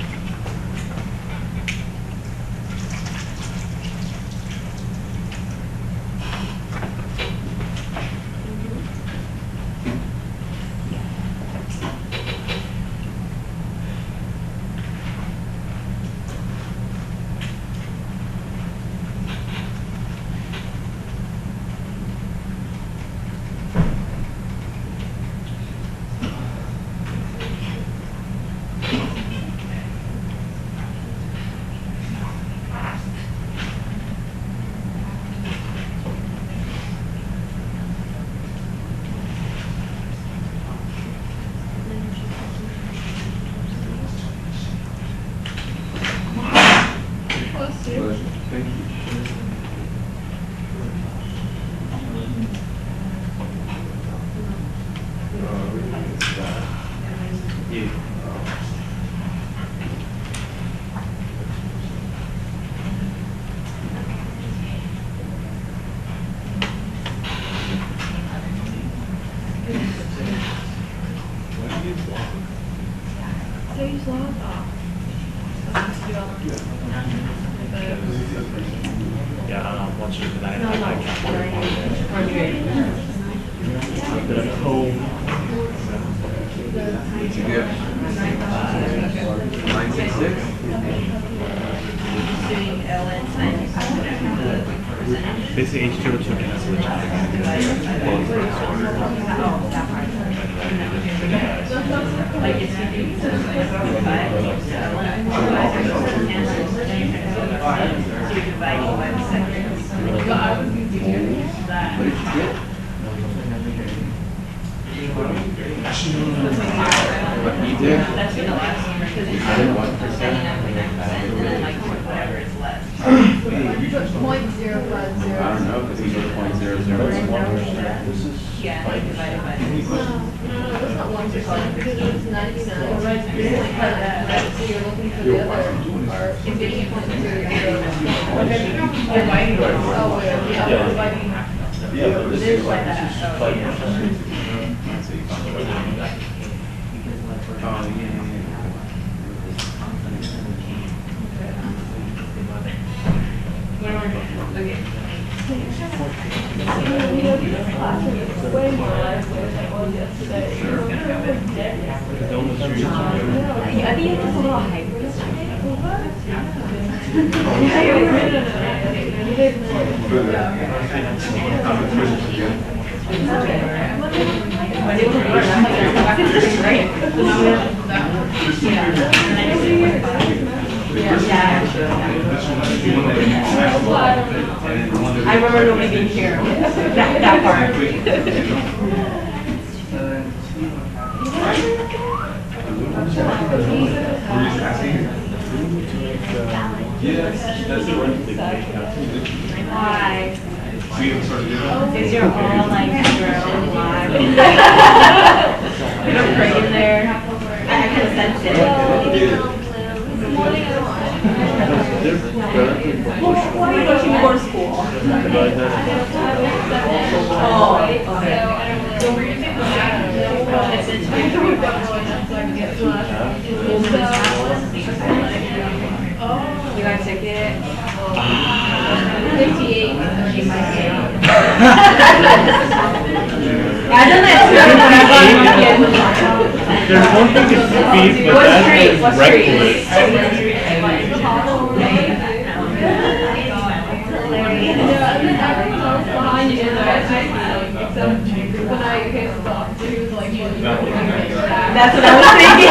Yeah, once you do that, I Did I go? Did you get 966? Doing LN science. Basically, H2O2 cancel each other because they're both in disorder. Like it's What you did? that's the last one because it's I did 1%. and then like whatever is less. I don't know, because he goes 0.001. Yeah, like divided by. No, that's not 1%, because it's 99. So you're looking for the other part. It's 8.00. Oh, wait, yeah. There's like that. Oh, yeah. Oh, yeah. Okay. Way more lively than it was yesterday. I think it's just a little hyper I remember nobody being here. That part. Why? Because you're all like your own live. You're right in there. I can sense it. Why are you going to more school? Oh, okay. You got a ticket? 58. I've done that too. There's one thing is speed, but What that's street? What street? reckless. Behind you, except when I came to talk, he was like, That's what I was thinking.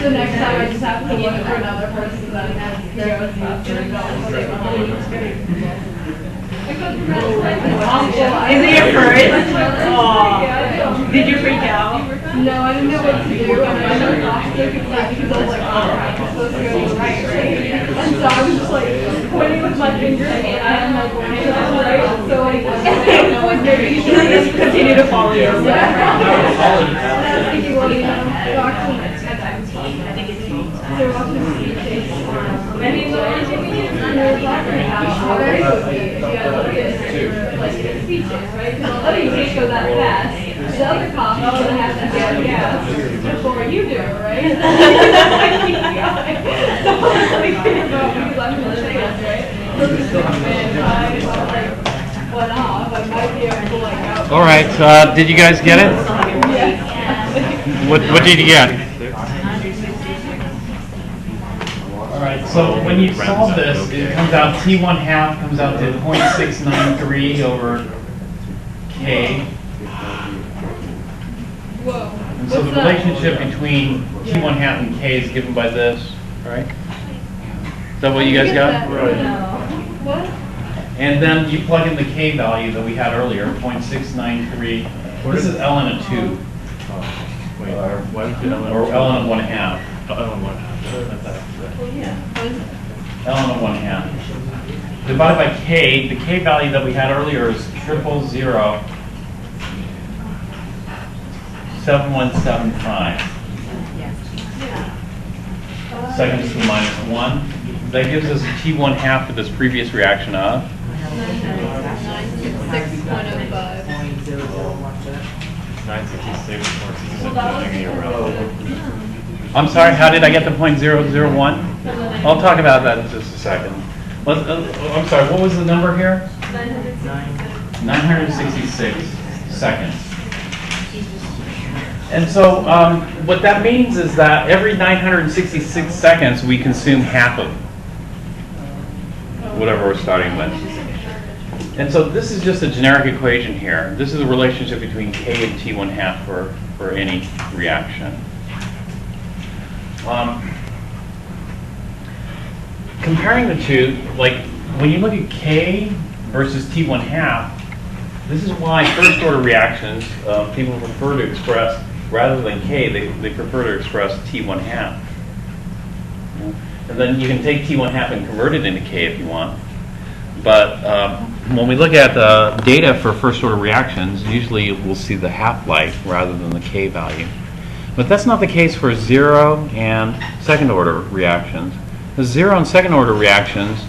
The next time I just have to look for another person that has zero stuff. Is it your first? Oh. Did you freak out? No, I didn't know what to do, and I was off sick because I was like, I'm supposed to go to the right, and so I was just like pointing with my finger, and I had no point, right? So like, I don't know, like maybe you should Just continue to follow you. I was thinking, well, you know, they're watching a speed chase. Maybe what are you taking it? And they were talking about how very it would be if you had looked at like a speed chase, right? Because although you can't go that fast, the other cop is gonna have to get gas before you do, right? So I was like thinking about because I'm in the chase, right? So this man, like went off, I might be able to like out. All right, did you guys get it? Yes. What did you get? All right, so when you solve this, it comes out T1 half comes out to 0.693 over K. Whoa. And so the relationship between T1 half and K is given by this, right? Is that what you guys got? What? And then you plug in the K value that we had earlier, 0.693. This is ln of 2, Wait, why would you or ln of 1/2. ln of 1/2. Divided by K, the K value that we had earlier is 0.0007175. Seconds to the minus 1. That gives us a T1 half for this previous reaction of 966.05. 966 or I'm sorry, how did I get the 0.001? I'll talk about that in just a second. I'm sorry, what was the number here? 966 seconds. And so what that means is that every 966 seconds we consume half of whatever we're starting with. And so this is just a generic equation here. This is a relationship between K and T1/2 for any reaction. Comparing the two, like when you look at K versus T1/2, this is why first order reactions, people prefer to express, rather than K, they prefer to express T1/2. And then you can take T1/2 and convert it into K if you want. But when we look at data for first order reactions, usually we'll see the half-life rather than the K value. But that's not the case for zero and second order reactions. The zero and second order reactions,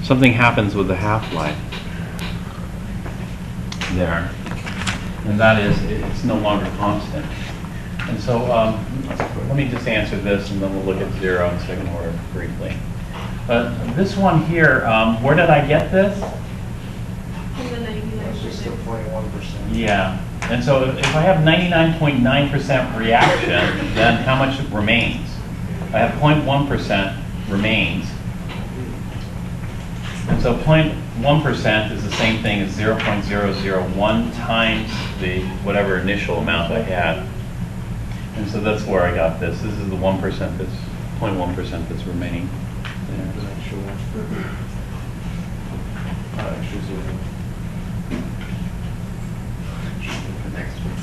something happens with the half-life there. And that is, it's no longer constant. And so let me just answer this and then we'll look at zero and second order briefly. This one here, where did I get this? From the 99%. That's just the 0.1%. Yeah. And so if I have 99.9% reaction, then how much remains? I have 0.1% remains. And so 0.1% is the same thing as 0.001 times the whatever initial amount I had. And so that's where I got this. This is the 1% that's 0.1% that's remaining. Actual zero. The next one.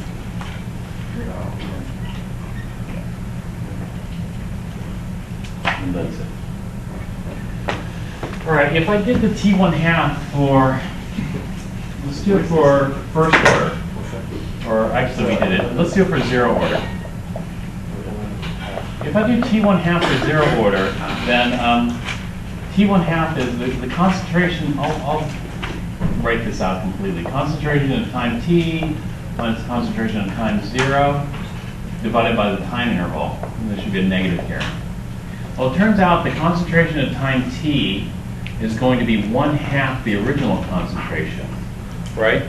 And that's it. All right, if I did the T1/2 for, let's do it for first order. Or actually we did it, let's do it for zero order. If I do T1/2 for zero order, then T1/2 is the concentration, I'll write this out completely. Concentration at time t times concentration at time 0 divided by the time interval. And there should be a negative here. Well, it turns out the concentration at time t is going to be 1/2 the original concentration, right?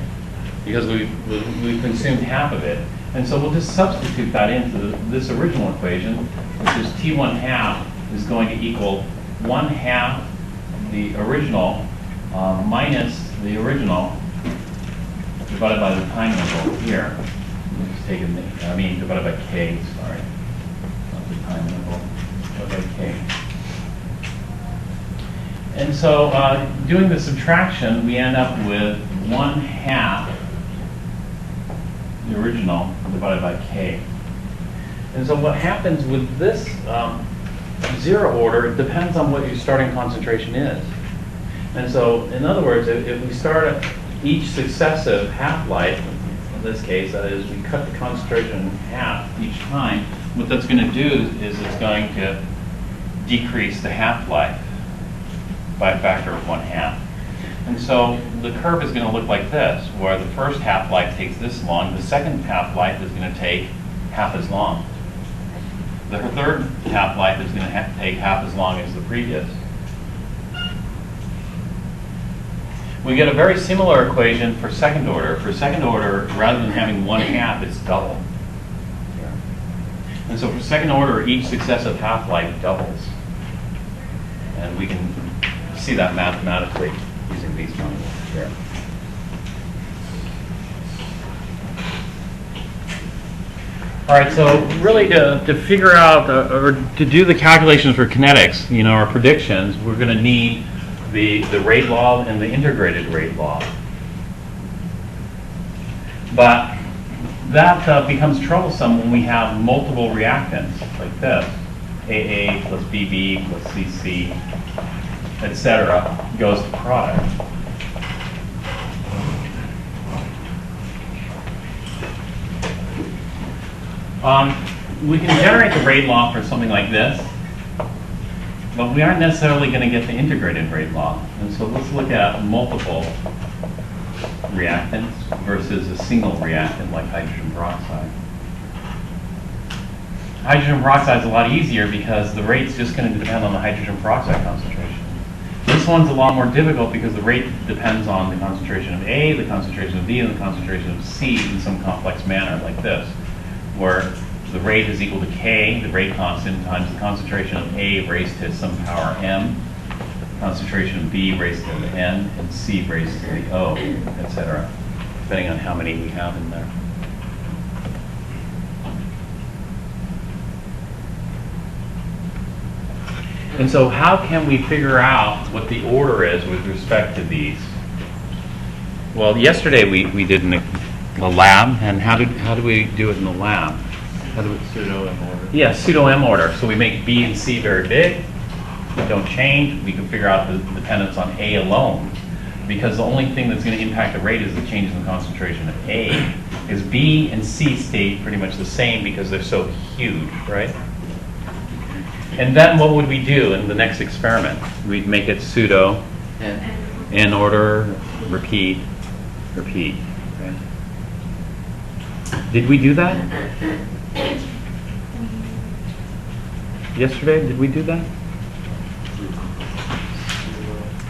Because we've consumed half of it. And so we'll just substitute that into this original equation, which is T1/2 is going to equal 1/2 the original minus the original divided by the time interval here. We'll just take divided by K, sorry. Not the time interval, divided by K. And so doing the subtraction, we end up with 1/2 the original divided by K. And so what happens with this zero order, it depends on what your starting concentration is. And so, in other words, if we start at each successive half-life, in this case, that is, we cut the concentration in half each time, what that's going to do is it's going to decrease the half-life by a factor of 1/2. And so the curve is going to look like this, where the first half-life takes this long, the second half-life is going to take half as long. The third half-life is going to take half as long as the previous. We get a very similar equation for second order. For second order, rather than having 1/2, it's double. And so for second order, each successive half-life doubles. And we can see that mathematically using these ones here. All right, so really to figure out or to do the calculations for kinetics, our predictions, we're going to need the rate law and the integrated rate law. But that becomes troublesome when we have multiple reactants like this. AA plus BB plus CC, etc. goes to product. We can generate the rate law for something like this, but we aren't necessarily going to get the integrated rate law. And so let's look at multiple reactants versus a single reactant like hydrogen peroxide. Hydrogen peroxide is a lot easier because the rate's just going to depend on the hydrogen peroxide concentration. This one's a lot more difficult because the rate depends on the concentration of A, the concentration of B, and the concentration of C in some complex manner like this, where the rate is equal to K, the rate constant, times the concentration of A raised to some power M, concentration of B raised to the N and C raised to the O, etc., depending on how many we have in there. And so how can we figure out what the order is with respect to these? Well, yesterday we did in the lab, and how did we do it in the lab? How do we, Pseudo M order. yeah, pseudo M order. So we make B and C very big. We don't change. We can figure out the dependence on A alone, because the only thing that's going to impact the rate is the change in the concentration of A. Because B and C stay pretty much the same because they're so huge, right? And then what would we do in the next experiment? We'd make it pseudo N order, repeat, repeat. Okay. Did we do that? Yesterday, did we do that?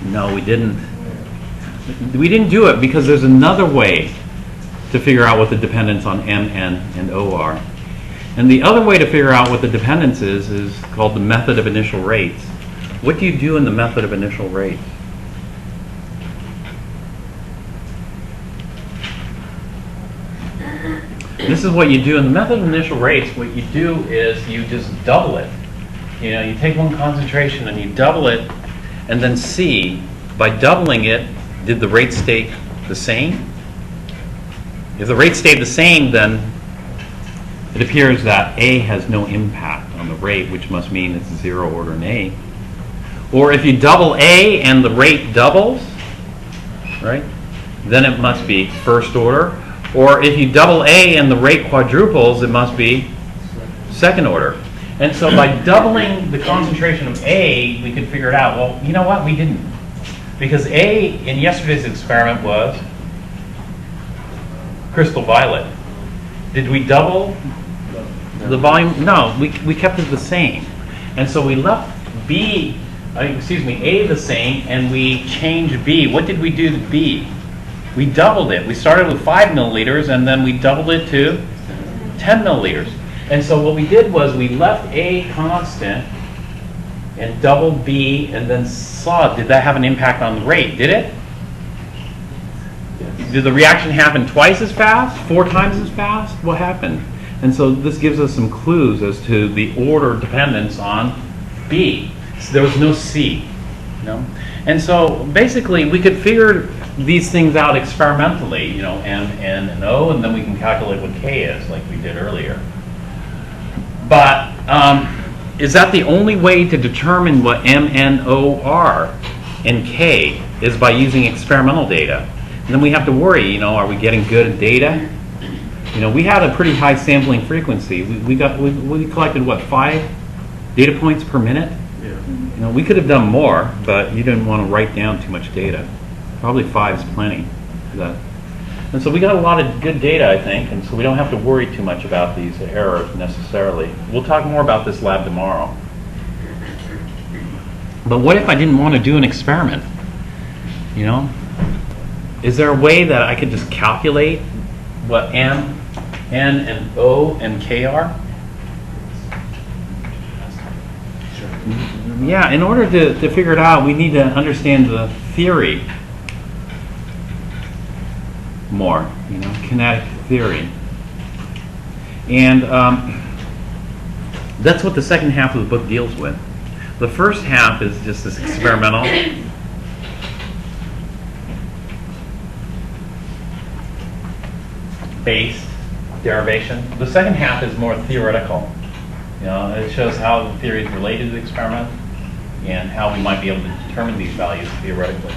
No, we didn't. We didn't do it because there's another way to figure out what the dependence on M, N, and O are. And the other way to figure out what the dependence is called the method of initial rates. What do you do in the method of initial rates? This is what you do in the method of initial rates. What you do is you just double it. You know, you take one concentration and you double it, and then see, by doubling it, did the rate stay the same? If the rate stayed the same, then it appears that A has no impact on the rate, which must mean it's zero order in A. Or if you double A and the rate doubles, right, then it must be first order. Or if you double A and the rate quadruples, it must be second order. And so by doubling the concentration of A, we could figure it out. Well, you know what? We didn't. Because A in yesterday's experiment was crystal violet. Did we double the volume? No, we kept it the same. And so we left A the same, and we changed B. What did we do to B? We doubled it. We started with 5 milliliters, and then we doubled it to 10 milliliters. And so what we did was we left A constant and doubled B, and then saw, did that have an impact on the rate? Did it? Yes. Did the reaction happen twice as fast? 4 times as fast? What happened? And so this gives us some clues as to the order dependence on B. So there was no C. No? And so basically we could figure these things out experimentally, you know, M, N, and O, and then we can calculate what K is, like we did earlier. But is that the only way to determine what M, N, O are and K is by using experimental data? And then we have to worry, you know, are we getting good data? You know, we had a pretty high sampling frequency. We collected, what, 5 data points per minute? Yeah. You know, we could have done more, but you didn't want to write down too much data. Probably 5 is plenty for that. And so we got a lot of good data, I think, and so we don't have to worry too much about these errors necessarily. We'll talk more about this lab tomorrow. But what if I didn't want to do an experiment? You know? Is there a way that I could just calculate what M, N, and O, and K are? Yeah, in order to figure it out, we need to understand the theory more, you know, kinetic theory. And that's what the second half of the book deals with. The first half is just this experimental based derivation. The second half is more theoretical. You know, it shows how the theory is related to the experiment and how we might be able to determine these values theoretically.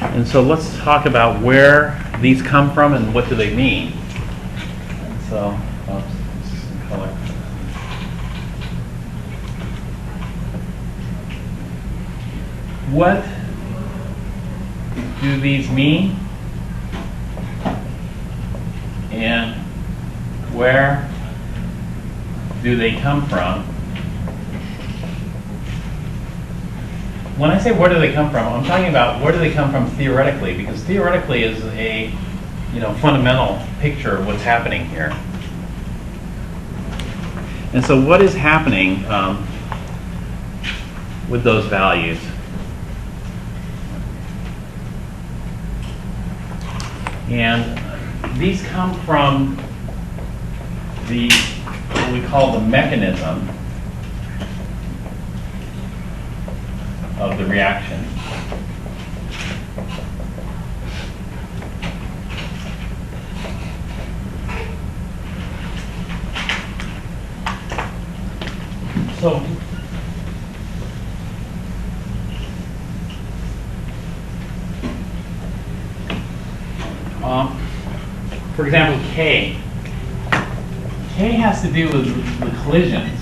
And so let's talk about where these come from and what do they mean. And so, this is in color. What do these mean? And where do they come from? When I say where do they come from, I'm talking about where do they come from theoretically, because theoretically is a, you know, fundamental picture of what's happening here. And so what is happening with those values. And these come from the, what we call the mechanism of the reaction. So, for example, K. K has to do with the collisions.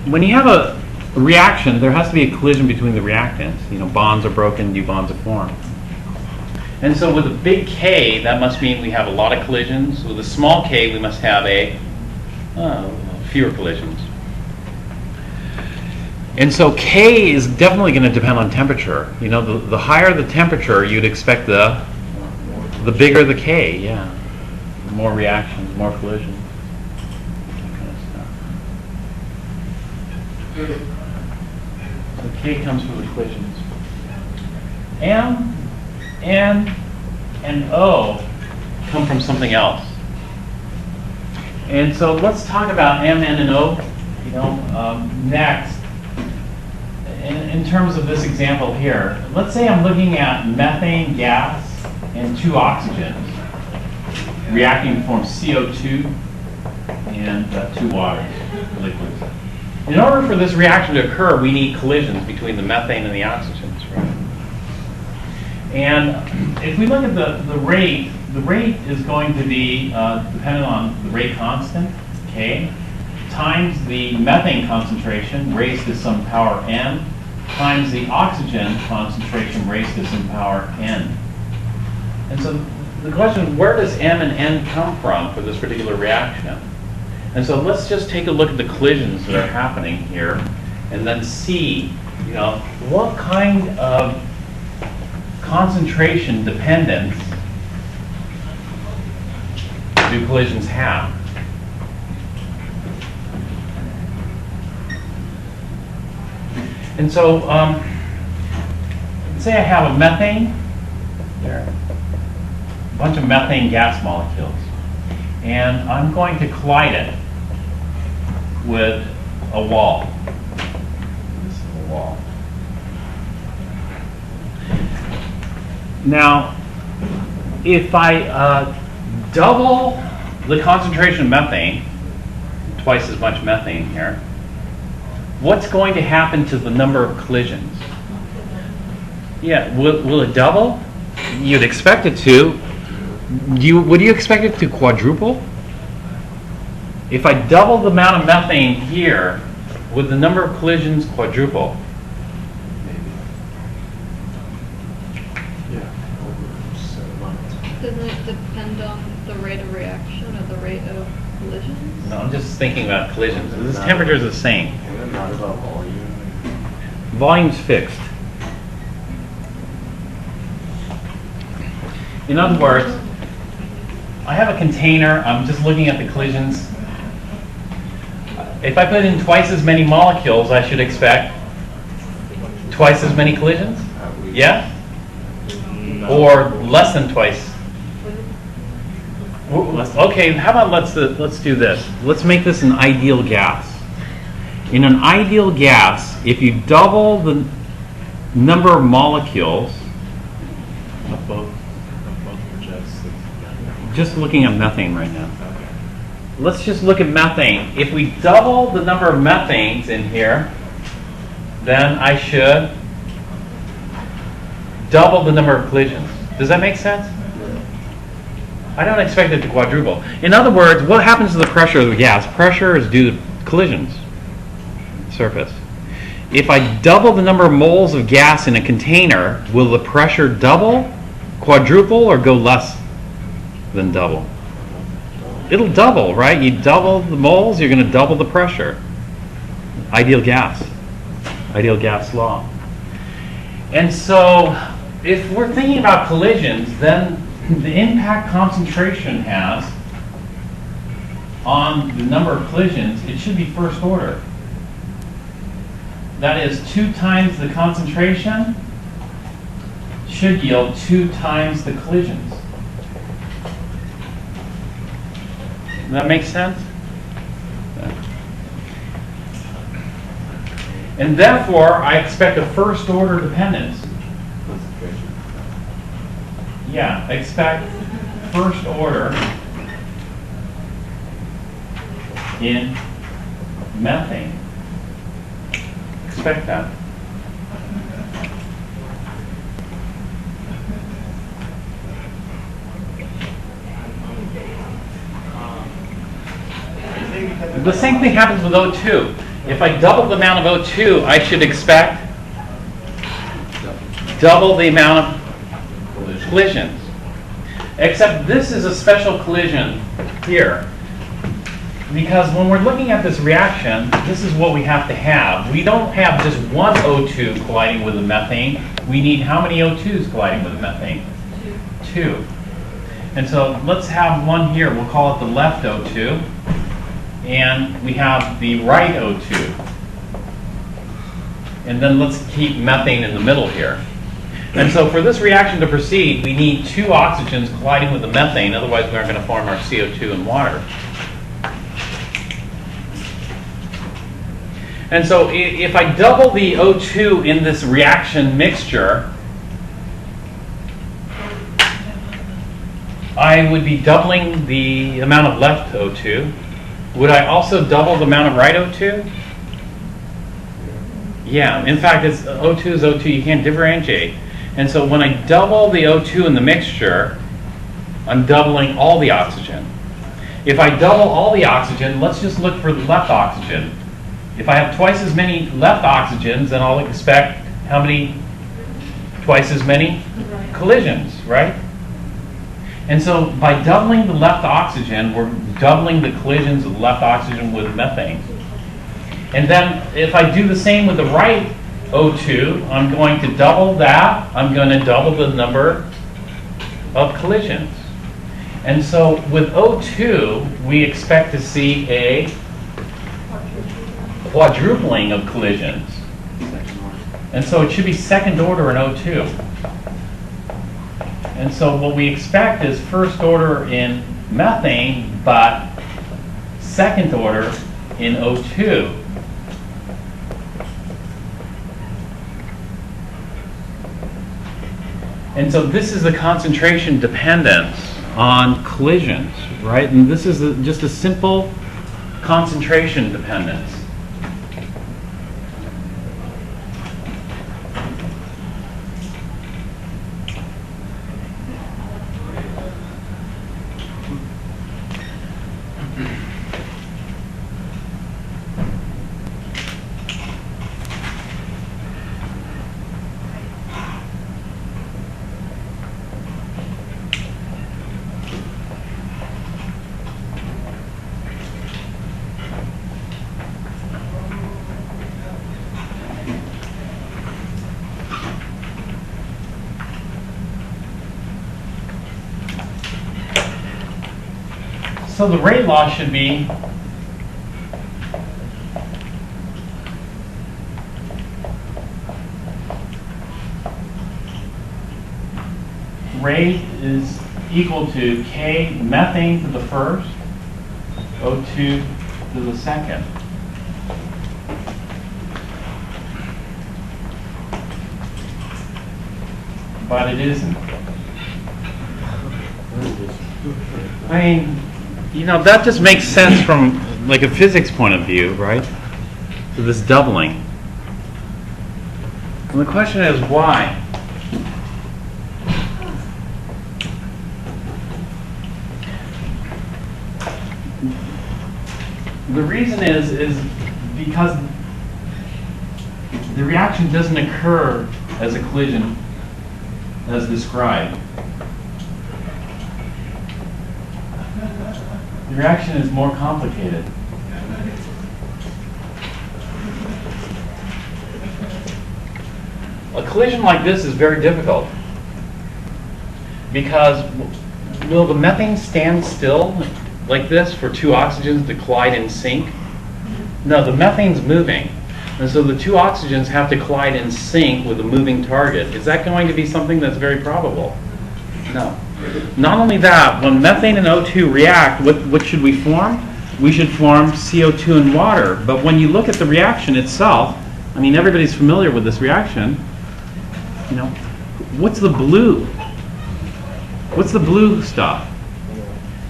When you have a reaction, there has to be a collision between the reactants. You know, bonds are broken, new bonds are formed. And so with a big K, that must mean we have a lot of collisions. With a small k, we must have fewer collisions. And so K is definitely going to depend on temperature. You know, the higher the temperature, you'd expect the bigger the K, yeah. More reactions, more collisions. That kind of stuff. So K comes from the collisions. M, N, and O come from something else. And so let's talk about M, N, and O, you know, next. In terms of this example here, let's say I'm looking at methane gas and 2 oxygens reacting to form CO2 and 2 waters, liquids. In order for this reaction to occur, we need collisions between the methane and the oxygens, right? And if we look at the rate is going to be dependent on the rate constant, K, times the methane concentration raised to some power m, times the oxygen concentration raised to some power n. And so the question is, where does m and n come from for this particular reaction? And so let's just take a look at the collisions that are happening here and then see, you know, what kind of concentration dependence do collisions have? And so, let's say I have a methane, there, a bunch of methane gas molecules, and I'm going to collide it with a wall. This is a wall. Now, if I double the concentration of methane, twice as much methane here, what's going to happen to the number of collisions? Yeah, will it double? You'd expect it to. Would you expect it to quadruple? If I double the amount of methane here, would the number of collisions quadruple? Doesn't it depend on the rate of reaction or the rate of collisions? No, I'm just thinking about collisions. This temperature is the same. And then not about volume. Volume's fixed. In other words, I have a container, I'm just looking at the collisions. If I put in twice as many molecules, I should expect twice as many collisions? Yeah? Or less than twice? Okay, how about let's do this. Let's make this an ideal gas. In an ideal gas, if you double the number of molecules, Of both or just looking at methane right now. Let's just look at methane. If we double the number of methanes in here, then I should double the number of collisions. Does that make sense? I don't expect it to quadruple. In other words, what happens to the pressure of the gas? Pressure is due to collisions, surface. If I double the number of moles of gas in a container, will the pressure double, quadruple, or go less than double? It'll double, right? You double the moles, you're going to double the pressure. Ideal gas law. And so, if we're thinking about collisions, then the impact concentration has on the number of collisions, it should be first order. That is 2 times the concentration should yield 2 times the collisions. Does that make sense? And therefore, I expect a first order dependence. Yeah, expect first order in methane. Expect that. The same thing happens with O2. If I double the amount of O2, I should expect double the amount of collisions. Except this is a special collision here. Because when we're looking at this reaction, this is what we have to have. We don't have just one O2 colliding with the methane. We need how many O2s colliding with the methane? 2. And so let's have one here. We'll call it the left O2. And we have the right O2. And then let's keep methane in the middle here. And so for this reaction to proceed, we need 2 oxygens colliding with the methane. Otherwise, we aren't going to form our CO2 and water. And so if I double the O2 in this reaction mixture, I would be doubling the amount of left O2. Would I also double the amount of right O2? Yeah, in fact, it's O2 is O2, you can't differentiate. And so when I double the O2 in the mixture, I'm doubling all the oxygen. If I double all the oxygen, let's just look for the left oxygen. If I have twice as many left oxygens, then I'll expect how many? Twice as many collisions, right? And so by doubling the left oxygen, we're doubling the collisions of the left oxygen with methane. And then if I do the same with the right O2, I'm going to double that. I'm going to double the number of collisions. And so with O2, we expect to see a quadrupling of collisions. And so it should be second order in O2. And so what we expect is first order in methane, but second order in O2. And so this is the concentration dependence on collisions, right? And this is just a simple concentration dependence. So the rate law should be rate is equal to K methane to the first, O2 to the second. But it isn't. I mean, you know, that just makes sense from like a physics point of view, right? So this doubling. And the question is why? The reason is because the reaction doesn't occur as a collision as described. The reaction is more complicated. A collision like this is very difficult because will the methane stand still like this for two oxygens to collide in sync? No, the methane's moving. And so the two oxygens have to collide in sync with a moving target. Is that going to be something that's very probable? No. Not only that, when methane and O2 react, what should we form? We should form CO2 and water. But when you look at the reaction itself, I mean, everybody's familiar with this reaction. You know, what's the blue? What's the blue stuff?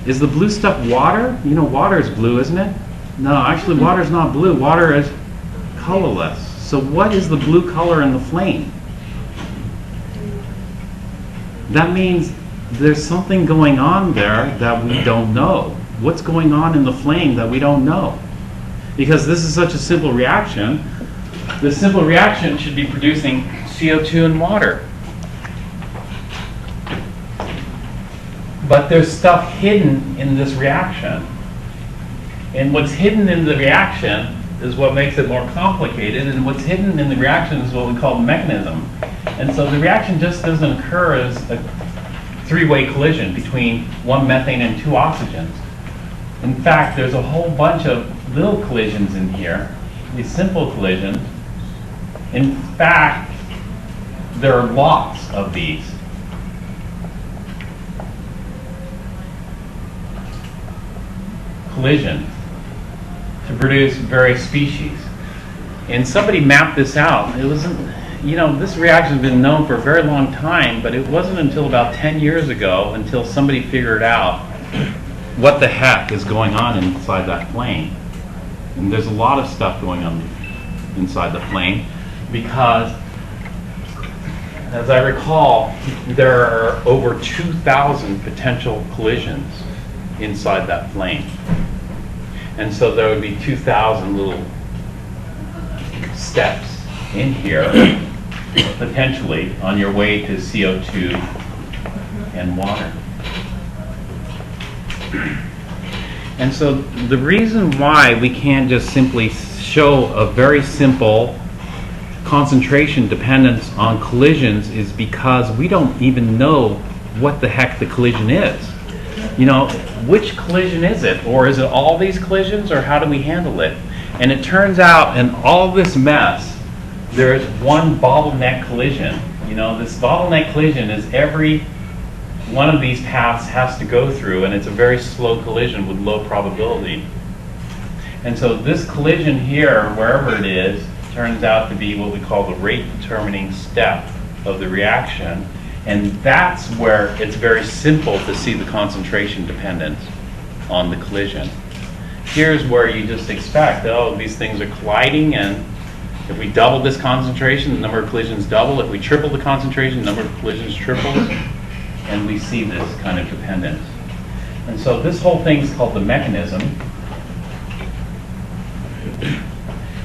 Is the blue stuff water? You know, water is blue, isn't it? No, actually, water is not blue. Water is colorless. So what is the blue color in the flame? That means there's something going on there that we don't know. What's going on in the flame that we don't know? Because this is such a simple reaction. This simple reaction should be producing CO2 and water. But there's stuff hidden in this reaction. And what's hidden in the reaction is what makes it more complicated, and what's hidden in the reaction is what we call mechanism. And so the reaction just doesn't occur as a three-way collision between one methane and two oxygens. In fact, there's a whole bunch of little collisions in here, these simple collisions. In fact, there are lots of these. Collisions to produce various species. And somebody mapped this out. It wasn't, you know, this reaction has been known for a very long time, but it wasn't until about 10 years ago until somebody figured out what the heck is going on inside that flame. And there's a lot of stuff going on inside the flame because, as I recall, there are over 2,000 potential collisions inside that flame. And so there would be 2,000 little steps in here, potentially, on your way to CO2 and water. And so the reason why we can't just simply show a very simple concentration dependence on collisions is because we don't even know what the heck the collision is. You know, which collision is it? Or is it all these collisions, or how do we handle it? And it turns out in all this mess, there's one bottleneck collision. You know, this bottleneck collision is every one of these paths has to go through, and it's a very slow collision with low probability. And so this collision here, wherever it is, turns out to be what we call the rate determining step of the reaction. And that's where it's very simple to see the concentration dependence on the collision. Here's where you just expect, oh, these things are colliding, and if we double this concentration, the number of collisions double. If we triple the concentration, the number of collisions triples. And we see this kind of dependence. And so this whole thing is called the mechanism.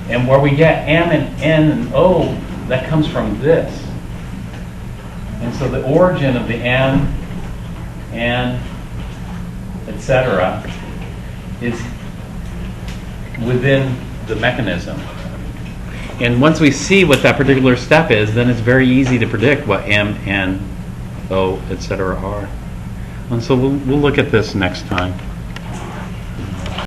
And where we get M and N and O, that comes from this. And so the origin of the M, N, etc. is within the mechanism. And once we see what that particular step is, then it's very easy to predict what M, N, O, etc. are. And so we'll look at this next time.